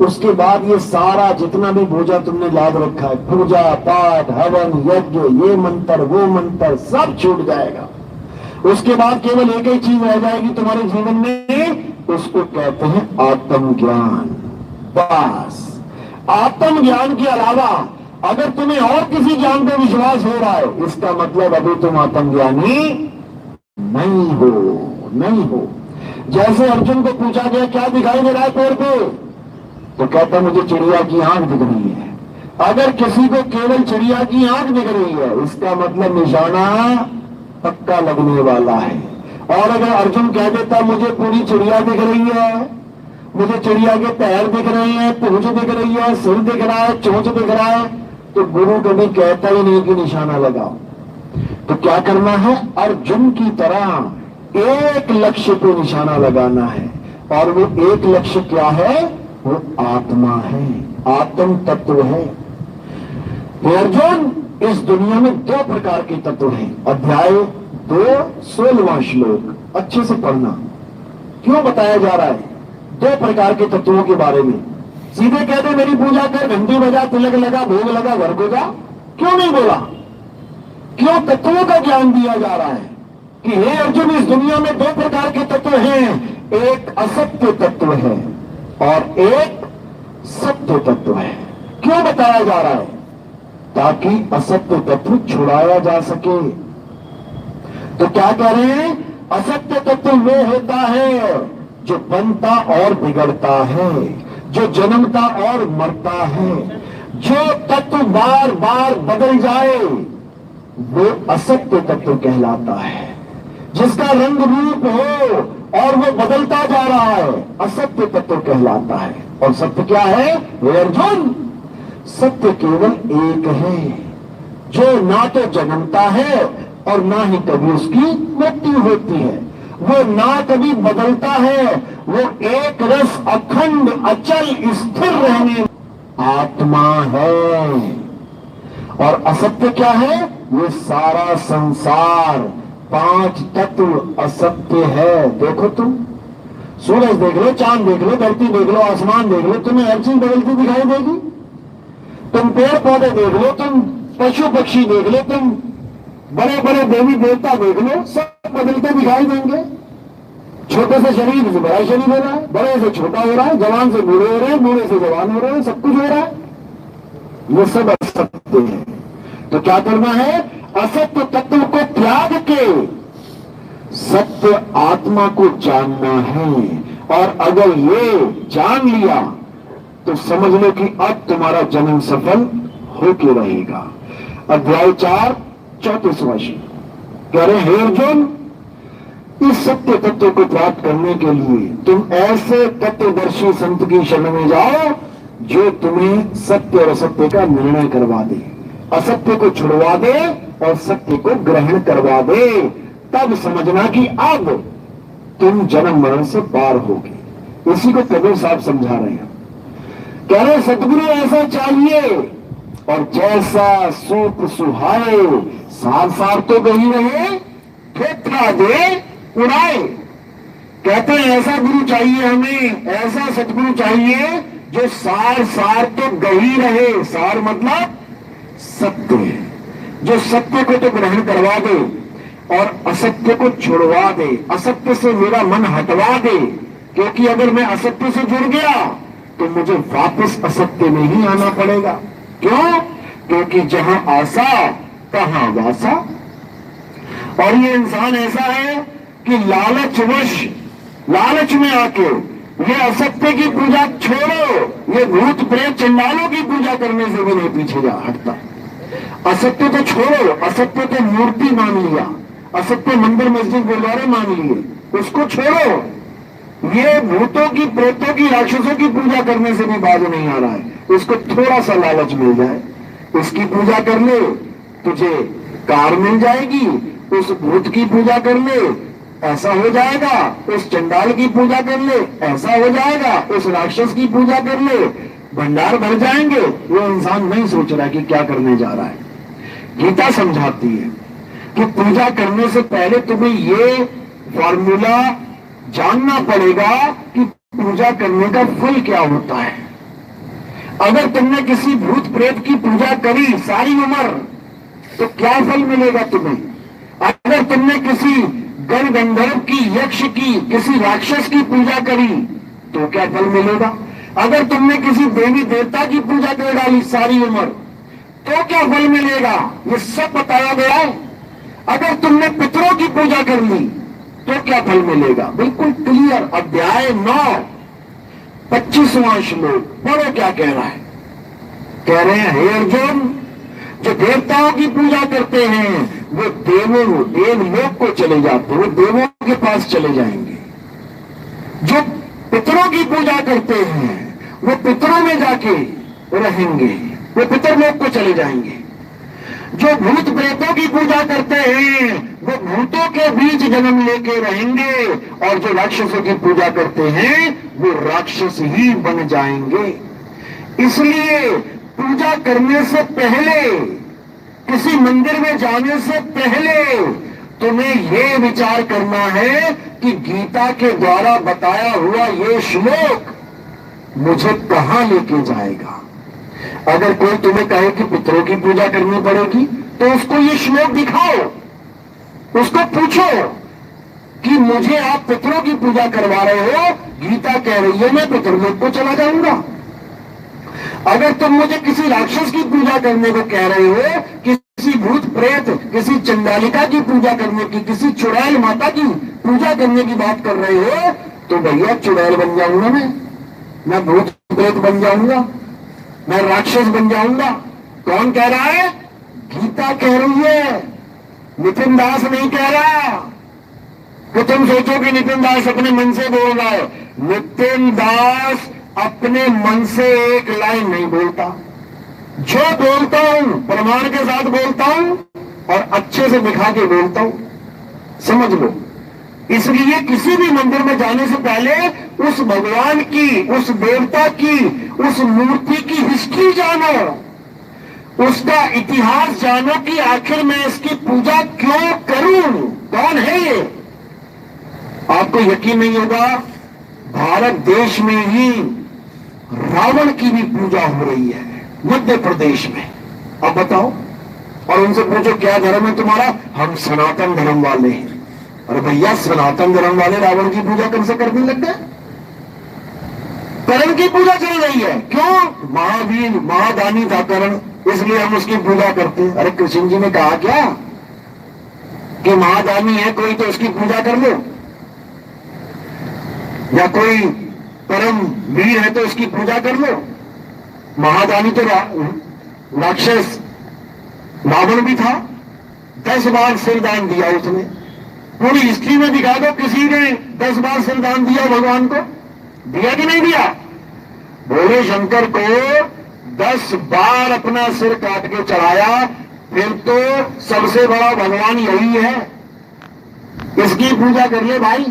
उसके बाद ये सारा जितना भी बोझा तुमने लाद रखा है, पूजा पाठ हवन यज्ञ, ये मंत्र वो मंत्र, सब छूट जाएगा। उसके बाद केवल एक ही चीज रह जाएगी तुम्हारे जीवन में, उसको कहते हैं आत्मज्ञान। बस आत्मज्ञान के अलावा अगर तुम्हें और किसी ज्ञान पर विश्वास हो रहा है, इसका मतलब अभी तुम आत्मज्ञानी नहीं हो, नहीं हो। जैसे अर्जुन को पूछा गया क्या दिखाई दे रहा है पेड़ पे, तो कहता मुझे चिड़िया की आंख दिख रही है। अगर किसी को केवल चिड़िया की आंख दिख रही है, इसका मतलब निशाना पक्का लगने वाला है। और अगर अर्जुन कह देता मुझे पूरी चिड़िया दिख रही है, मुझे चिड़िया के पैर दिख रहे हैं, पूंछ दिख रही है, सिर दिख रहा है, चोंच दिख रहा है, तो गुरु कभी कहता ही नहीं कि निशाना लगाओ। तो क्या करना है? अर्जुन की तरह एक लक्ष्य को निशाना लगाना है। और वो एक लक्ष्य क्या है? वो आत्मा है, आत्म तत्व है। अर्जुन, इस दुनिया में 2 प्रकार के तत्व हैं। अध्याय 2 16वां श्लोक अच्छे से पढ़ना। क्यों बताया जा रहा है 2 प्रकार के तत्वों के बारे में? सीधे कहते मेरी पूजा कर, घंटी बजा, तिलक लगा, भोग लगा, घर को जा, क्यों नहीं बोला? क्यों तत्वों का ज्ञान दिया जा रहा है कि हे अर्जुन, इस दुनिया में 2 प्रकार के तत्व हैं, एक असत्य तत्व है और एक सत्य तत्व है। क्यों बताया जा रहा है? ताकि असत्य तत्व छुड़ाया जा सके। तो क्या कह रहे हैं? असत्य तत्व वो होता है जो बनता और बिगड़ता है, जो जन्मता और मरता है। जो तत्व बार बार बदल जाए वो असत्य तत्व कहलाता है। जिसका रंग रूप हो और वो बदलता जा रहा है, असत्य तत्व कहलाता है। और सत्य क्या है? हे अर्जुन, सत्य केवल एक है, जो ना तो जन्मता है और ना ही कभी उसकी मृत्यु होती है। वो ना कभी बदलता है, वो एक रस अखंड अचल स्थिर रहने आत्मा है। और असत्य क्या है? ये सारा संसार 5 तत्व असत्य है। देखो तुम सूरज देख लो, चांद देख लो, धरती देख लो, आसमान देख लो, तुम्हें हर चीज बदलती दिखाई देगी। तुम पेड़ पौधे देख लो, तुम पशु पक्षी देख लो, तुम बड़े बड़े देवी देवता देख लो, सब बदलते दिखाई देंगे। छोटे से शरीर से बड़ा शरीर हो रहा है, बड़े से छोटा हो रहा है, जवान से बूढ़े हो रहे हैं, बूढ़े से जवान हो रहे हैं, सब कुछ हो रहा है। ये सब असत्य है। तो क्या करना है? असत्य तत्व को त्याग के सत्य आत्मा को जानना है। और अगर ये जान लिया तो समझ लो कि अब तुम्हारा जन्म सफल होके रहेगा। अध्याय 4 34वां श्लोक कह रहे हैं, हे अर्जुन, इस सत्य तत्व को प्राप्त करने के लिए तुम ऐसे तत्वदर्शी संत की शरण में जाओ जो तुम्हें सत्य और असत्य का निर्णय करवा दे, असत्य को छुड़वा दे और सत्य को ग्रहण करवा दे। तब समझना कि अब तुम जन्म मरण से पार होगे। इसी को कबीर साहब समझा रहे हैं। कह रहे सतगुरु ऐसा चाहिए और जैसा सूप सुहाए, सार सार तो गही रहे, ठोठा दे उड़ाए। कहते हैं ऐसा गुरु चाहिए हमें, ऐसा सतगुरु चाहिए जो सार सार तो गही रहे। सार मतलब सत्य, जो सत्य को तो ग्रहण करवा दे और असत्य को छुड़वा दे, असत्य से मेरा मन हटवा दे। क्योंकि अगर मैं असत्य से जुड़ गया तो मुझे वापस असत्य में ही आना पड़ेगा। क्यों? क्योंकि जहां आशा तहां वासा। और ये इंसान ऐसा है कि लालच में आके ये असत्य की पूजा छोड़ो, ये भूत प्रेत चंडालों की पूजा करने से भी नहीं पीछे जा हटता। असत्य तो छोड़ो, असत्य तो मूर्ति मान लिया, असत्य मंदिर मस्जिद गुरुद्वारे मान लिए, उसको छोड़ो। ये भूतों की, प्रेतों की, राक्षसों की पूजा करने से भी बाज नहीं आ रहा है। इसको थोड़ा सा लालच मिल जाए, इसकी पूजा कर ले, तुझे कार मिल जाएगी, उस भूत की पूजा कर ले, ऐसा हो जाएगा, उस चंडाल की पूजा कर ले, ऐसा हो जाएगा, उस राक्षस की पूजा कर ले, भंडार भर जाएंगे। वो इंसान नहीं सोच रहा कि क्या करने जा रहा है। गीता समझाती है कि पूजा करने से पहले तुम्हें ये फॉर्मूला जानना पड़ेगा कि पूजा करने का फल क्या होता है। अगर तुमने किसी भूत प्रेत की पूजा करी सारी उम्र तो क्या फल मिलेगा तुम्हें? अगर तुमने किसी गण गंधर्व की, यक्ष की, किसी राक्षस की पूजा करी तो क्या फल मिलेगा? अगर तुमने किसी देवी देवता की पूजा कर डाली सारी उम्र तो क्या फल मिलेगा? ये सब बताया गया है। अगर तुमने पितरों की पूजा कर ली तो क्या फल मिलेगा? बिल्कुल क्लियर। अध्याय 9 25वां श्लोक पढ़ो क्या कह रहा है। कह रहे हैं, हे अर्जुन, जो देवताओं की पूजा करते हैं वो देवलोक को चले जाते हैं, वो देवों के पास चले जाएंगे। जो पितरों की पूजा करते हैं वो पितरों में जाके रहेंगे, वो पितरलोक को चले जाएंगे। जो भूत प्रेतों की पूजा करते हैं वो भूतों के बीच जन्म लेके रहेंगे, और जो राक्षसों की पूजा करते हैं वो राक्षस ही बन जाएंगे। इसलिए पूजा करने से पहले, किसी मंदिर में जाने से पहले तुम्हें ये विचार करना है कि गीता के द्वारा बताया हुआ ये श्लोक मुझे कहां लेके जाएगा। अगर कोई तुम्हें कहे कि पितरों की पूजा करनी पड़ेगी तो उसको ये श्लोक दिखाओ, उसको पूछो कि मुझे आप पितरों की पूजा करवा रहे हो, गीता कह रही है मैं पितरलोक को चला जाऊंगा। अगर तुम मुझे किसी राक्षस की पूजा करने को कह रहे हो, किसी भूत प्रेत, किसी चंडालिका की पूजा करने की, किसी चुड़ैल माता की पूजा करने की बात कर रहे हो, तो भैया चुड़ैल बन जाऊंगा मैं भूत प्रेत बन जाऊंगा, मैं राक्षस बन जाऊंगा। कौन कह रहा है? गीता कह रही है, नितिन दास नहीं कह रहा। तो तुम सोचो कि नितिन दास अपने मन से बोल रहा है। नितिन दास अपने मन से एक लाइन नहीं बोलता। जो बोलता हूं प्रमाण के साथ बोलता हूं और अच्छे से दिखा के बोलता हूं, समझ लो। इसलिए किसी भी मंदिर में जाने से पहले उस भगवान की, उस देवता की, उस मूर्ति की हिस्ट्री जानो, उसका इतिहास जानो कि आखिर मैं इसकी पूजा क्यों करूं, कौन है ये। आपको यकीन नहीं होगा, भारत देश में ही रावण की भी पूजा हो रही है, मध्य प्रदेश में। अब बताओ, और उनसे पूछो क्या धर्म है तुम्हारा? हम सनातन धर्म वाले हैं। अरे भैया, सनातन धर्म वाले रावण की पूजा कब से करने लग गए? कर्ण की पूजा चल रही है। क्यों? महावीर महादानी था कर्ण, इसलिए हम उसकी पूजा करते हैं। अरे कृष्ण जी ने कहा क्या कि महादानी है कोई तो उसकी पूजा कर लो, या कोई परम वीर है तो उसकी पूजा कर लो। महादानी तो राक्षस रावण भी था, 10 बार सिरदान दिया उसने। पूरी हिस्ट्री में दिखा दो किसी ने 10 बार सिरदान दिया भगवान को, दिया कि नहीं दिया? भोले शंकर को 10 बार अपना सिर काट के चढ़ाया, फिर तो सबसे बड़ा भगवान यही है, इसकी पूजा कर ले भाई।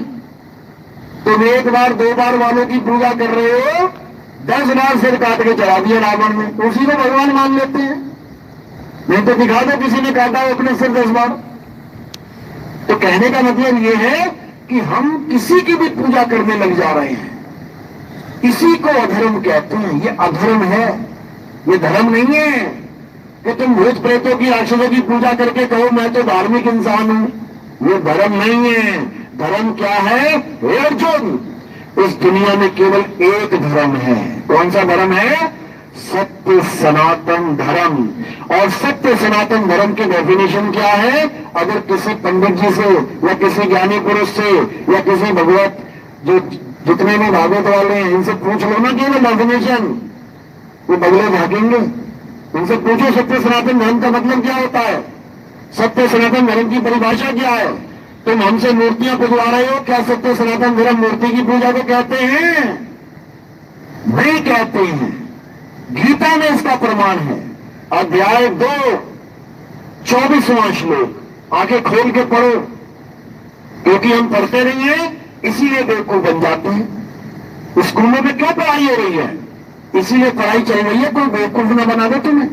तुम 1 बार 2 बार वालों की पूजा कर रहे हो, 10 बार सिर काट के चढ़ा दिया रावण ने, उसी को भगवान मान लेते हैं। नहीं तो दिखा दो किसी ने काटा हो अपने सिर 10 बार। तो कहने का मतलब यह है कि हम किसी की भी पूजा करने लग जा रहे हैं, इसी को अधर्म कहते हैं। ये अधर्म है, ये धर्म नहीं है कि तुम भूत प्रेतों की, राक्षसों की पूजा करके कहो मैं तो धार्मिक इंसान हूं। ये धर्म नहीं है। धर्म क्या है? हे अर्जुन, इस दुनिया में केवल एक धर्म है। कौन सा धर्म है? सत्य सनातन धर्म। और सत्य सनातन धर्म की डेफिनेशन क्या है? अगर किसी पंडित जी से या किसी ज्ञानी पुरुष से या किसी भगवत, जो जितने भी भागवत वाले हैं, इनसे पूछ लो ना केवल डेफिनेशन, वो बगले भागेंगे। इनसे पूछो सत्य सनातन धर्म का मतलब क्या होता है, सत्य सनातन धर्म की परिभाषा क्या है। तुम हमसे मूर्तियां पूजवा रहे हो, क्या सत्य सनातन धर्म मूर्ति की पूजा को कहते हैं? नहीं कहते हैं। गीता में इसका प्रमाण है। अध्याय 2 24वां श्लोक आंखें खोल के पढ़ो, क्योंकि हम पढ़ते नहीं है इसीलिए बेवकूफ बन जाते हैं। स्कूलों में क्यों पढ़ाई हो रही है? इसीलिए पढ़ाई चल रही है कोई बेवकूफ ना बना दे तुम्हें।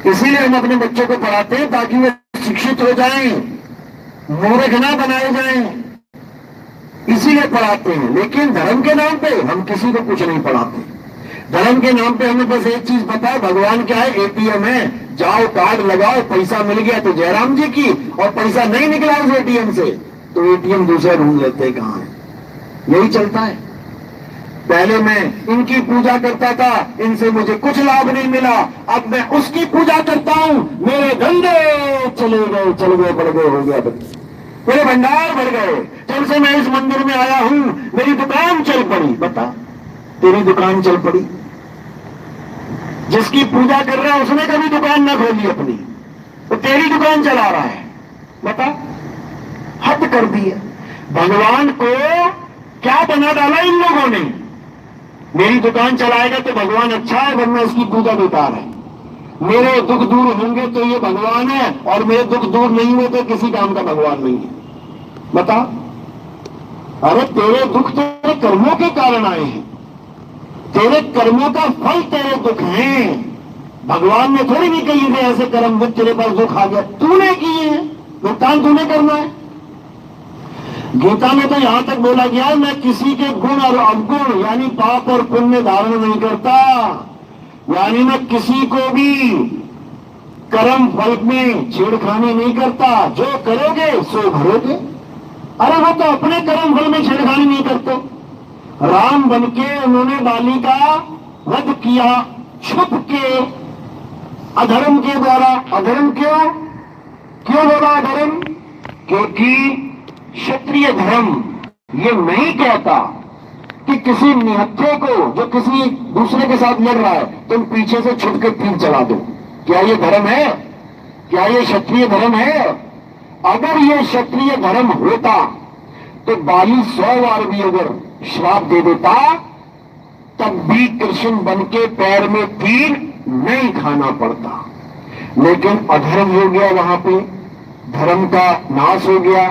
इसीलिए हम अपने बच्चों को पढ़ाते हैं ताकि वे शिक्षित हो जाएं, मूर्ख ना बनाए जाएं, इसीलिए पढ़ाते हैं। लेकिन धर्म के नाम पे हम किसी को कुछ नहीं पढ़ाते। धर्म के नाम पे हमें बस एक चीज पता है, भगवान क्या है? एटीएम है, जाओ कार्ड लगाओ, पैसा मिल गया तो जयराम जी की, और पैसा नहीं निकला उस एटीएम से तो एटीएम दूसरे ढूंढ लेते कहां है। यही चलता है। पहले मैं इनकी पूजा करता था, इनसे मुझे कुछ लाभ नहीं मिला, अब मैं उसकी पूजा करता हूं, मेरे धंधे चले गए, चल गए, बढ़ गए, हो गया, मेरे भंडार बढ़ गए। जब से मैं इस मंदिर में आया हूं मेरी दुकान चल पड़ी। बता, तेरी दुकान चल पड़ी? जिसकी पूजा कर रहा है उसने कभी दुकान ना खोली अपनी, तो तेरी दुकान चला रहा है। बता, हद कर दी है। भगवान को क्या बना डाला इन लोगों ने? मेरी दुकान चलाएगा तो भगवान अच्छा है, वरना उसकी पूजा बेकार है। मेरे दुख दूर होंगे तो ये भगवान है, और मेरे दुख दूर नहीं हुए तो किसी काम का भगवान नहीं है। बता, अरे तेरे दुख तेरे कर्मों के कारण आए हैं, तेरे कर्मों का फल तेरे दुख हैं। भगवान ने थोड़ी नहीं कही थे ऐसे कर्म बुद्ध तेरे पास दुख आ गया, तूने किए हैं, भुगतान तूने करना है। गीता में तो यहां तक बोला गया है, मैं किसी के गुण और अवगुण यानी पाप और पुण्य धारण नहीं करता, यानी मैं किसी को भी कर्म फल में छेड़खानी नहीं करता। जो करोगे सो भरोगे। अरे वो तो अपने कर्म फल में छेड़खानी नहीं करते। राम बनके उन्होंने बाली का वध किया छुप के, अधर्म के द्वारा। अधर्म क्यों बोला अधर्म? क्योंकि क्षत्रिय धर्म ये नहीं कहता कि किसी निहत्थे को जो किसी दूसरे के साथ लड़ रहा है तुम पीछे से छुप के तीर चला दो। क्या ये धर्म है? क्या ये क्षत्रिय धर्म है? अगर ये क्षत्रिय धर्म होता तो बाली 100 बार भी अगर श्राप दे देता तब भी कृष्ण बन के पैर में तीर नहीं खाना पड़ता। लेकिन अधर्म हो गया, वहां पे धर्म का नाश हो गया,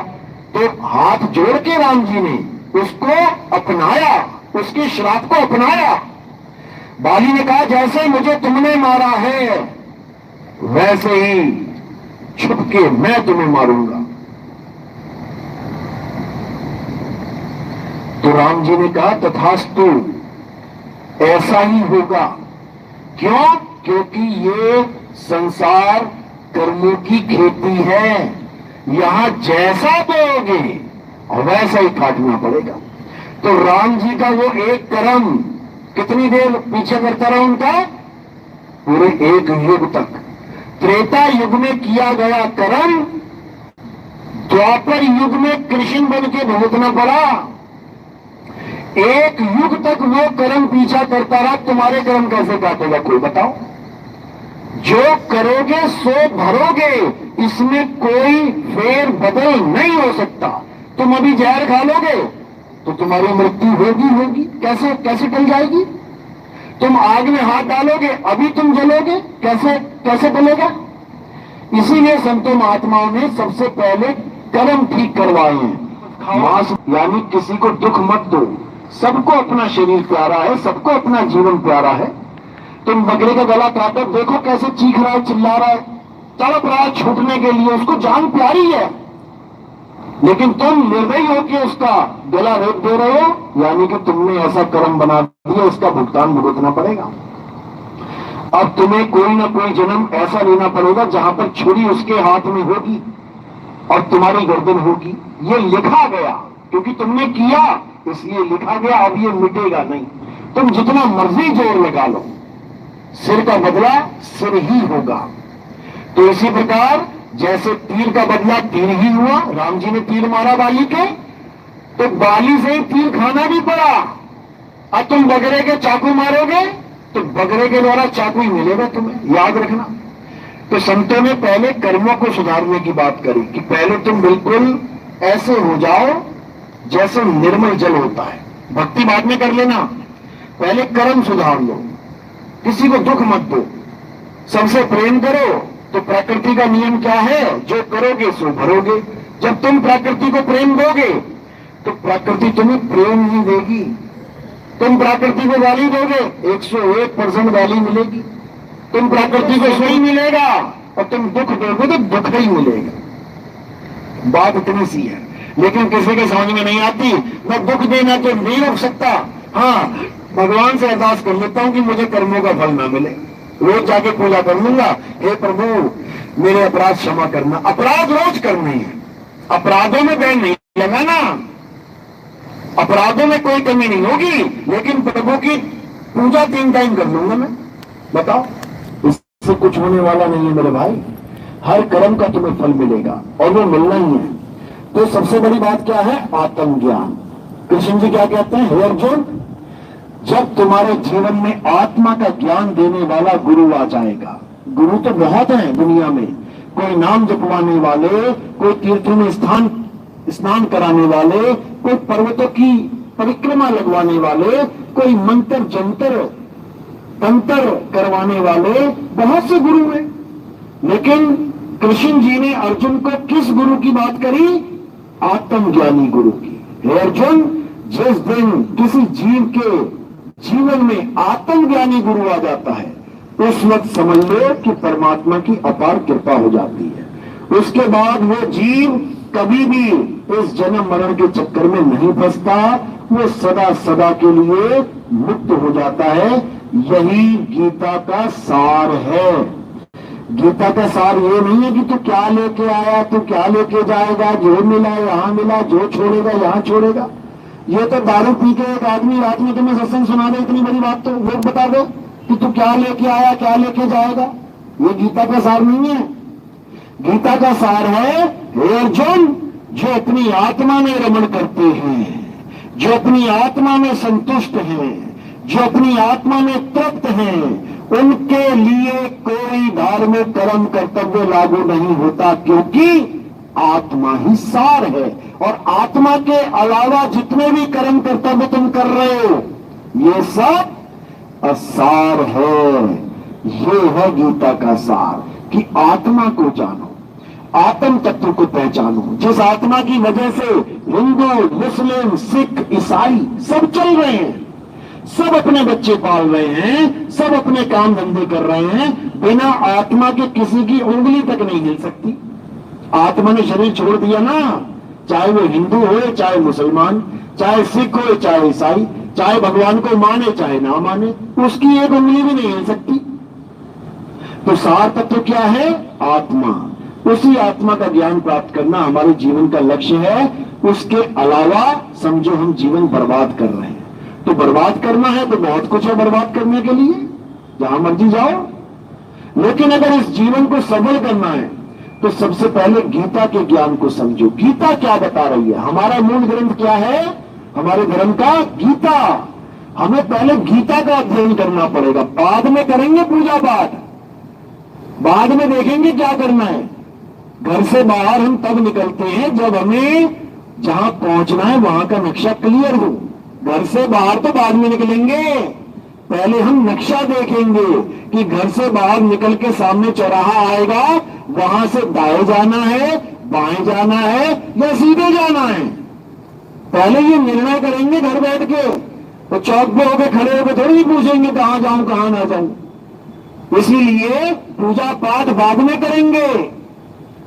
तो हाथ जोड़ के राम जी ने उसको अपनाया, उसके श्राप को अपनाया। बाली ने कहा जैसे मुझे तुमने मारा है वैसे ही छुप के मैं तुम्हें मारूंगा। तो राम जी ने कहा तथास्तु, ऐसा ही होगा। क्यों? क्योंकि ये संसार कर्मों की खेती है, यहां जैसा बोओगे वैसा ही काटना पड़ेगा। तो राम जी का वो एक कर्म कितनी देर पीछे करता रहा उनका? पूरे 1 युग तक। त्रेता युग में किया गया कर्म द्वापर युग में कृष्ण बन के भुगतना पड़ा। 1 युग तक वो कर्म पीछा करता रहा। तुम्हारे कर्म कैसे काटेगा कोई बताओ? जो करोगे सो भरोगे, इसमें कोई फेर बदल नहीं हो सकता। तुम अभी जहर खा लोगे तो तुम्हारी मृत्यु होगी। कैसे टल जाएगी? तुम आग में हाथ डालोगे अभी तुम जलोगे, कैसे टलेगा? इसीलिए संतों महात्माओं ने सबसे पहले कर्म ठीक करवाए हैं। मांस यानी किसी को दुख मत दो। सबको अपना शरीर प्यारा है, सबको अपना जीवन प्यारा है। तुम बकरे का गला काटो, देखो कैसे चीख रहा है, चिल्ला रहा है, तड़प रहा है छूटने के लिए, उसको जान प्यारी है। लेकिन तुम निर्दयी होकर उसका गला रोक दे रहे हो, यानी कि तुमने ऐसा कर्म बना दिया, उसका भुगतान भुगतना पड़ेगा। अब तुम्हें कोई ना कोई जन्म ऐसा लेना पड़ेगा जहां पर छुरी उसके हाथ में होगी और तुम्हारी गर्दन होगी। ये लिखा गया, क्योंकि तुमने किया इसलिए लिखा गया। अब ये मिटेगा नहीं। तुम जितना मर्जी जोर लगा लो, सिर का बदला सिर ही होगा। तो इसी प्रकार जैसे तीर का बदला तीर ही हुआ, राम जी ने तीर मारा बाली के, तो बाली से ही तीर खाना भी पड़ा। अब तुम बगरे के चाकू मारोगे तो बगरे के द्वारा चाकू ही मिलेगा तुम्हें, याद रखना। तो संतों ने पहले कर्मों को सुधारने की बात करी कि पहले तुम बिल्कुल ऐसे हो जाओ जैसे निर्मल जल होता है। भक्ति बाद में कर लेना, पहले कर्म सुधार लो। किसी को दुख मत दो, सबसे प्रेम करो, तो प्रकृति का नियम क्या है? जो करोगे सो भरोगे। जब तुम प्रकृति को प्रेम दोगे तो प्रकृति तुम्हें प्रेम ही देगी। तुम प्रकृति को गाली दोगे 101% गाली मिलेगी। तुम प्रकृति को सुख मिलेगा और तुम दुख दोगे तो दुख ही मिलेगा। बात इतनी सी है, लेकिन किसी के समझ में नहीं आती। मैं दुख देना तो नहीं रोक सकता, हाँ भगवान से अरदास कर लेता हूं कि मुझे कर्मों का फल ना मिले। रोज जाके पूजा कर लूंगा, हे प्रभु मेरे अपराध क्षमा करना। अपराध रोज करने हैं, अपराधों में बैन नहीं लगाना, अपराधों में कोई कमी नहीं होगी, लेकिन प्रभु की पूजा 3 टाइम कर लूंगा मैं। बताओ, इससे कुछ होने वाला नहीं है मेरे भाई। हर कर्म का तुम्हें फल मिलेगा और वो मिलना ही है। तो सबसे बड़ी बात क्या है? आत्मज्ञान। कृष्ण जी क्या कहते हैं? हे अर्जुन, जब तुम्हारे जीवन में आत्मा का ज्ञान देने वाला गुरु आ जाएगा। गुरु तो बहुत हैं दुनिया में, कोई नाम जपवाने वाले, कोई तीर्थों में स्नान कराने वाले, कोई पर्वतों की परिक्रमा लगवाने वाले, कोई मंत्र जंतर तंत्र करवाने वाले, बहुत से गुरु हैं। लेकिन कृष्ण जी ने अर्जुन को किस गुरु की बात करी? आत्मज्ञानी गुरु की। हे अर्जुन, जिस दिन किसी जीव के जीवन में आत्मज्ञानी गुरु आ जाता है, उस वक्त समझ लो कि परमात्मा की अपार कृपा हो जाती है। उसके बाद वो जीव कभी भी इस जन्म मरण के चक्कर में नहीं फंसता, वो सदा सदा के लिए मुक्त हो जाता है। यही गीता का सार है। गीता का सार ये नहीं है कि तू क्या लेके आया, तू क्या लेके जाएगा, जो मिला यहां मिला, जो छोड़ेगा यहां छोड़ेगा। ये तो दारू पी के एक आदमी रात में तुम्हें सत्संग सुना दे, इतनी बड़ी बात तो लोग बता दो कि तू क्या लेके आया, क्या लेके जाएगा। ये गीता का सार नहीं है। गीता का सार है, हे अर्जुन, जो अपनी आत्मा में रमण करते हैं, जो अपनी आत्मा में संतुष्ट हैं, जो अपनी आत्मा में तृप्त हैं, उनके लिए कोई धार्मिक कर्म कर्तव्य लागू नहीं होता, क्योंकि आत्मा ही सार है। और आत्मा के अलावा जितने भी कर्म कर्तव्य तुम कर रहे हो, ये सब असार है। ये है गीता का सार कि आत्मा को जानो, आत्म तत्व को पहचानो। जिस आत्मा की वजह से हिंदू, मुस्लिम, सिख, ईसाई सब चल रहे हैं, सब अपने बच्चे पाल रहे हैं, सब अपने काम धंधे कर रहे हैं, बिना आत्मा के किसी की उंगली तक नहीं हिल सकती। आत्मा ने शरीर छोड़ दिया ना, चाहे वो हिंदू हो, चाहे मुसलमान, चाहे सिख हो, चाहे ईसाई, चाहे भगवान को माने चाहे ना माने, उसकी एक उंगली भी नहीं हिल सकती। तो सार तत्व क्या है? आत्मा। उसी आत्मा का ज्ञान प्राप्त करना हमारे जीवन का लक्ष्य है। उसके अलावा समझो हम जीवन बर्बाद कर रहे हैं। तो बर्बाद करना है तो बहुत कुछ है बर्बाद करने के लिए, जहां मर्जी जाओ। लेकिन अगर इस जीवन को सफल करना है तो सबसे पहले गीता के ज्ञान को समझो। गीता क्या बता रही है? हमारा मूल ग्रंथ क्या है? हमारे धर्म का गीता। हमें पहले गीता का अध्ययन करना पड़ेगा, बाद में करेंगे पूजा पाठ, बाद में देखेंगे क्या करना है। घर से बाहर हम तब निकलते हैं जब हमें जहां पहुंचना है वहां का नक्शा क्लियर हो। घर से बाहर तो बाद में निकलेंगे, पहले हम नक्शा देखेंगे कि घर से बाहर निकल के सामने चौराहा आएगा, वहां से दाएं जाना है, बाएं जाना है या सीधे जाना है। पहले ये निर्णय करेंगे घर बैठ के, तो चौक पे होकर खड़े होकर थोड़ी पूछेंगे कहां जाऊं कहां ना जाऊं। इसीलिए पूजा पाठ बाद में करेंगे।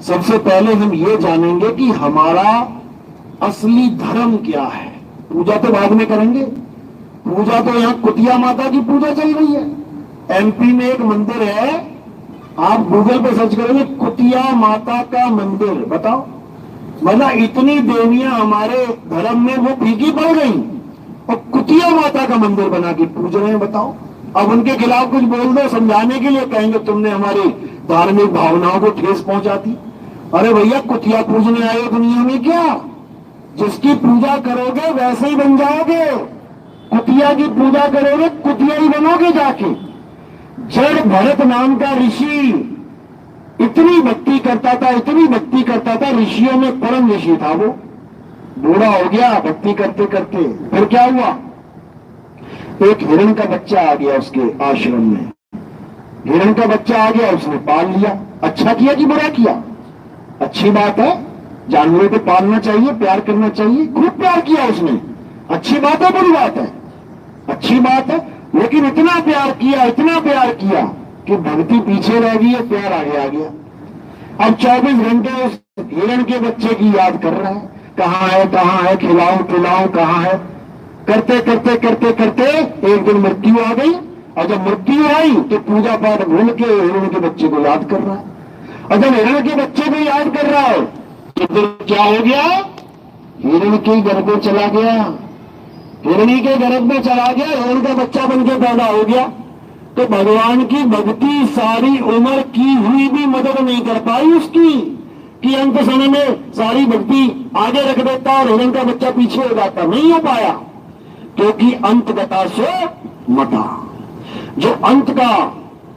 सबसे पहले हम ये जानेंगे कि हमारा असली धर्म क्या है। पूजा तो बाद में करेंगे। पूजा तो यहां कुतिया माता की पूजा चल रही है। एमपी में एक मंदिर है, आप गूगल पे सर्च करेंगे कुतिया माता का मंदिर, बताओ। मतलब इतनी देवियां हमारे धर्म में वो फीकी पड़ गई और कुतिया माता का मंदिर बना के पूज रहे हैं, बताओ। अब उनके खिलाफ कुछ बोल दो समझाने के लिए, कहेंगे तुमने हमारी धार्मिक भावनाओं को ठेस पहुंचा दी। अरे भैया, कुतिया पूजने आए दुनिया में क्या? जिसकी पूजा करोगे वैसे ही बन जाओगे। कुतिया की पूजा करोगे कुतिया ही बनोगे जाके। जड़ भरत नाम का ऋषि इतनी भक्ति करता था, इतनी भक्ति करता था, ऋषियों में परम ऋषि था वो। बूढ़ा हो गया भक्ति करते करते। फिर क्या हुआ? एक हिरण का बच्चा आ गया उसके आश्रम में। हिरण का बच्चा आ गया, उसने पाल लिया। अच्छा किया कि बुरा किया? अच्छी बात है, जानवरों को पालना चाहिए, प्यार करना चाहिए। खूब प्यार किया उसने, अच्छी बात है बुरी बात है? अच्छी बात है। लेकिन इतना प्यार किया, इतना प्यार किया कि भक्ति पीछे रह गई है, प्यार आगे आ गया। अब 24 घंटे उस हिरण के बच्चे की याद कर रहा है, कहां है कहां है, खिलाऊं पिलाऊं कहां है। करते करते करते करते एक दिन मृत्यु आ गई, और जब मृत्यु आई तो पूजा पाठ भूल के हिरण के बच्चे को याद कर रहा है। और जब हिरण के बच्चे को याद कर रहा है तो फिर क्या हो गया? हिरण के गर्भ में चला गया, हिरणी के गर्भ में चला गया, हिरण का बच्चा बन के पैदा हो गया। तो भगवान की भक्ति सारी उम्र की हुई भी मदद नहीं कर पाई उसकी, कि अंत समय में सारी भक्ति आगे रख देता और हिरण का बच्चा पीछे हो जाता। नहीं हो पाया, क्योंकि अंतगता से मता। जो अंत का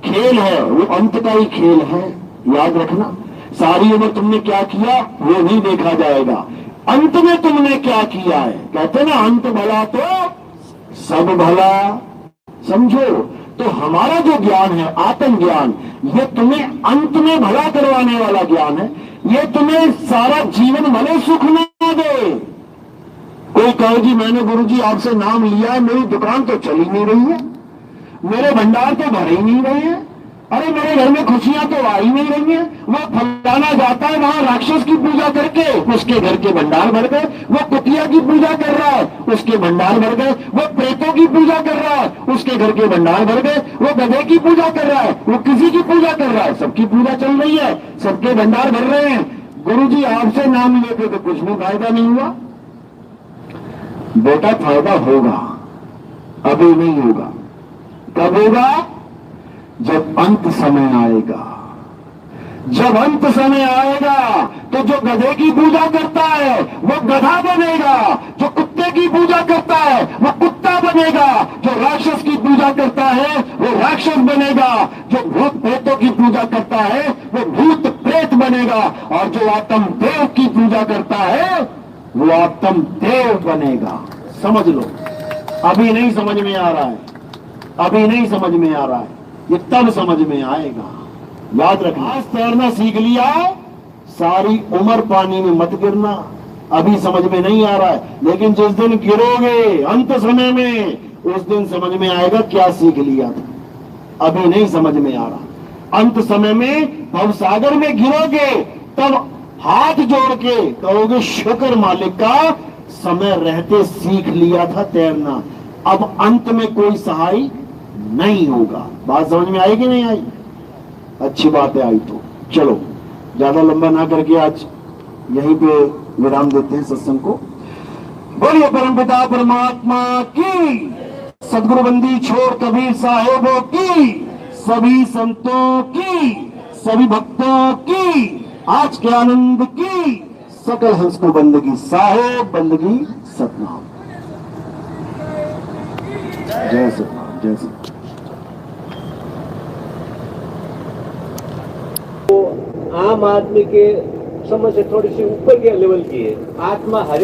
खेल है वो अंत का ही खेल है, याद रखना। सारी उम्र तुमने क्या किया वो नहीं देखा जाएगा, अंत में तुमने क्या किया है। कहते ना, अंत भला तो सब भला। समझो, तो हमारा जो ज्ञान है आत्म ज्ञान, ये तुम्हें अंत में भला करवाने वाला ज्ञान है। ये तुम्हें सारा जीवन भले सुख ना दे। कोई कहो जी मैंने गुरुजी आपसे नाम लिया है, मेरी दुकान तो चली नहीं रही है, मेरे भंडार तो भर ही नहीं रहे हैं, अरे मेरे घर में खुशियां तो आ ही नहीं रही हैं। वो फलाना जाता है वहां राक्षस की पूजा करके, उसके घर के भंडार भर गए। वो कुतिया की पूजा कर रहा है, उसके भंडार भर गए। वो प्रेतों की पूजा कर रहा है, उसके घर के भंडार भर गए। वो गधे की पूजा कर रहा है, वो किसी की पूजा कर रहा है, सबकी पूजा चल रही है, सबके भंडार भर रहे हैं। गुरुजी आपसे नाम लेते तो कुछ भी फायदा नहीं हुआ। बेटा फायदा होगा, अभी नहीं होगा। कब होगा? जब अंत समय आएगा। जब अंत समय आएगा तो जो गधे की पूजा करता है वो गधा बनेगा, जो कुत्ते की पूजा करता है वो कुत्ता बनेगा, जो राक्षस की पूजा करता है वो राक्षस बनेगा, जो भूत प्रेतों की पूजा करता है वो भूत प्रेत बनेगा, और जो आत्म देव की पूजा करता है वो आत्म देव बनेगा। समझ लो, अभी नहीं समझ में आ रहा है, अभी नहीं समझ में आ रहा है, ये तब समझ में आएगा। याद रखना, आज तैरना सीख लिया, सारी उम्र पानी में मत गिरना। अभी समझ में नहीं आ रहा है, लेकिन जिस दिन गिरोगे अंत समय में, उस दिन समझ में आएगा क्या सीख लिया था। अभी नहीं समझ में आ रहा। अंत समय में भवसागर में गिरोगे तब हाथ जोड़ के कहोगे शुक्र मालिक का, समय रहते सीख लिया था तैरना, अब अंत में कोई सहाय नहीं होगा। बात समझ में आई कि नहीं आई? अच्छी बात है, आई तो चलो ज्यादा लंबा ना करके आज यहीं पे विराम देते हैं सत्संग को। बोलिए परमपिता परमात्मा की, सदगुरु बंदी छोड़ कबीर साहेबों की, सभी संतों की, सभी भक्तों की, आज के आनंद की, सकल हंस को बंदगी साहेब, बंदगी सतनाम। जय सतनाम, जय सतनाम। आम आदमी के समझ से थोड़ी सी ऊपर के लेवल की है। आत्मा हरे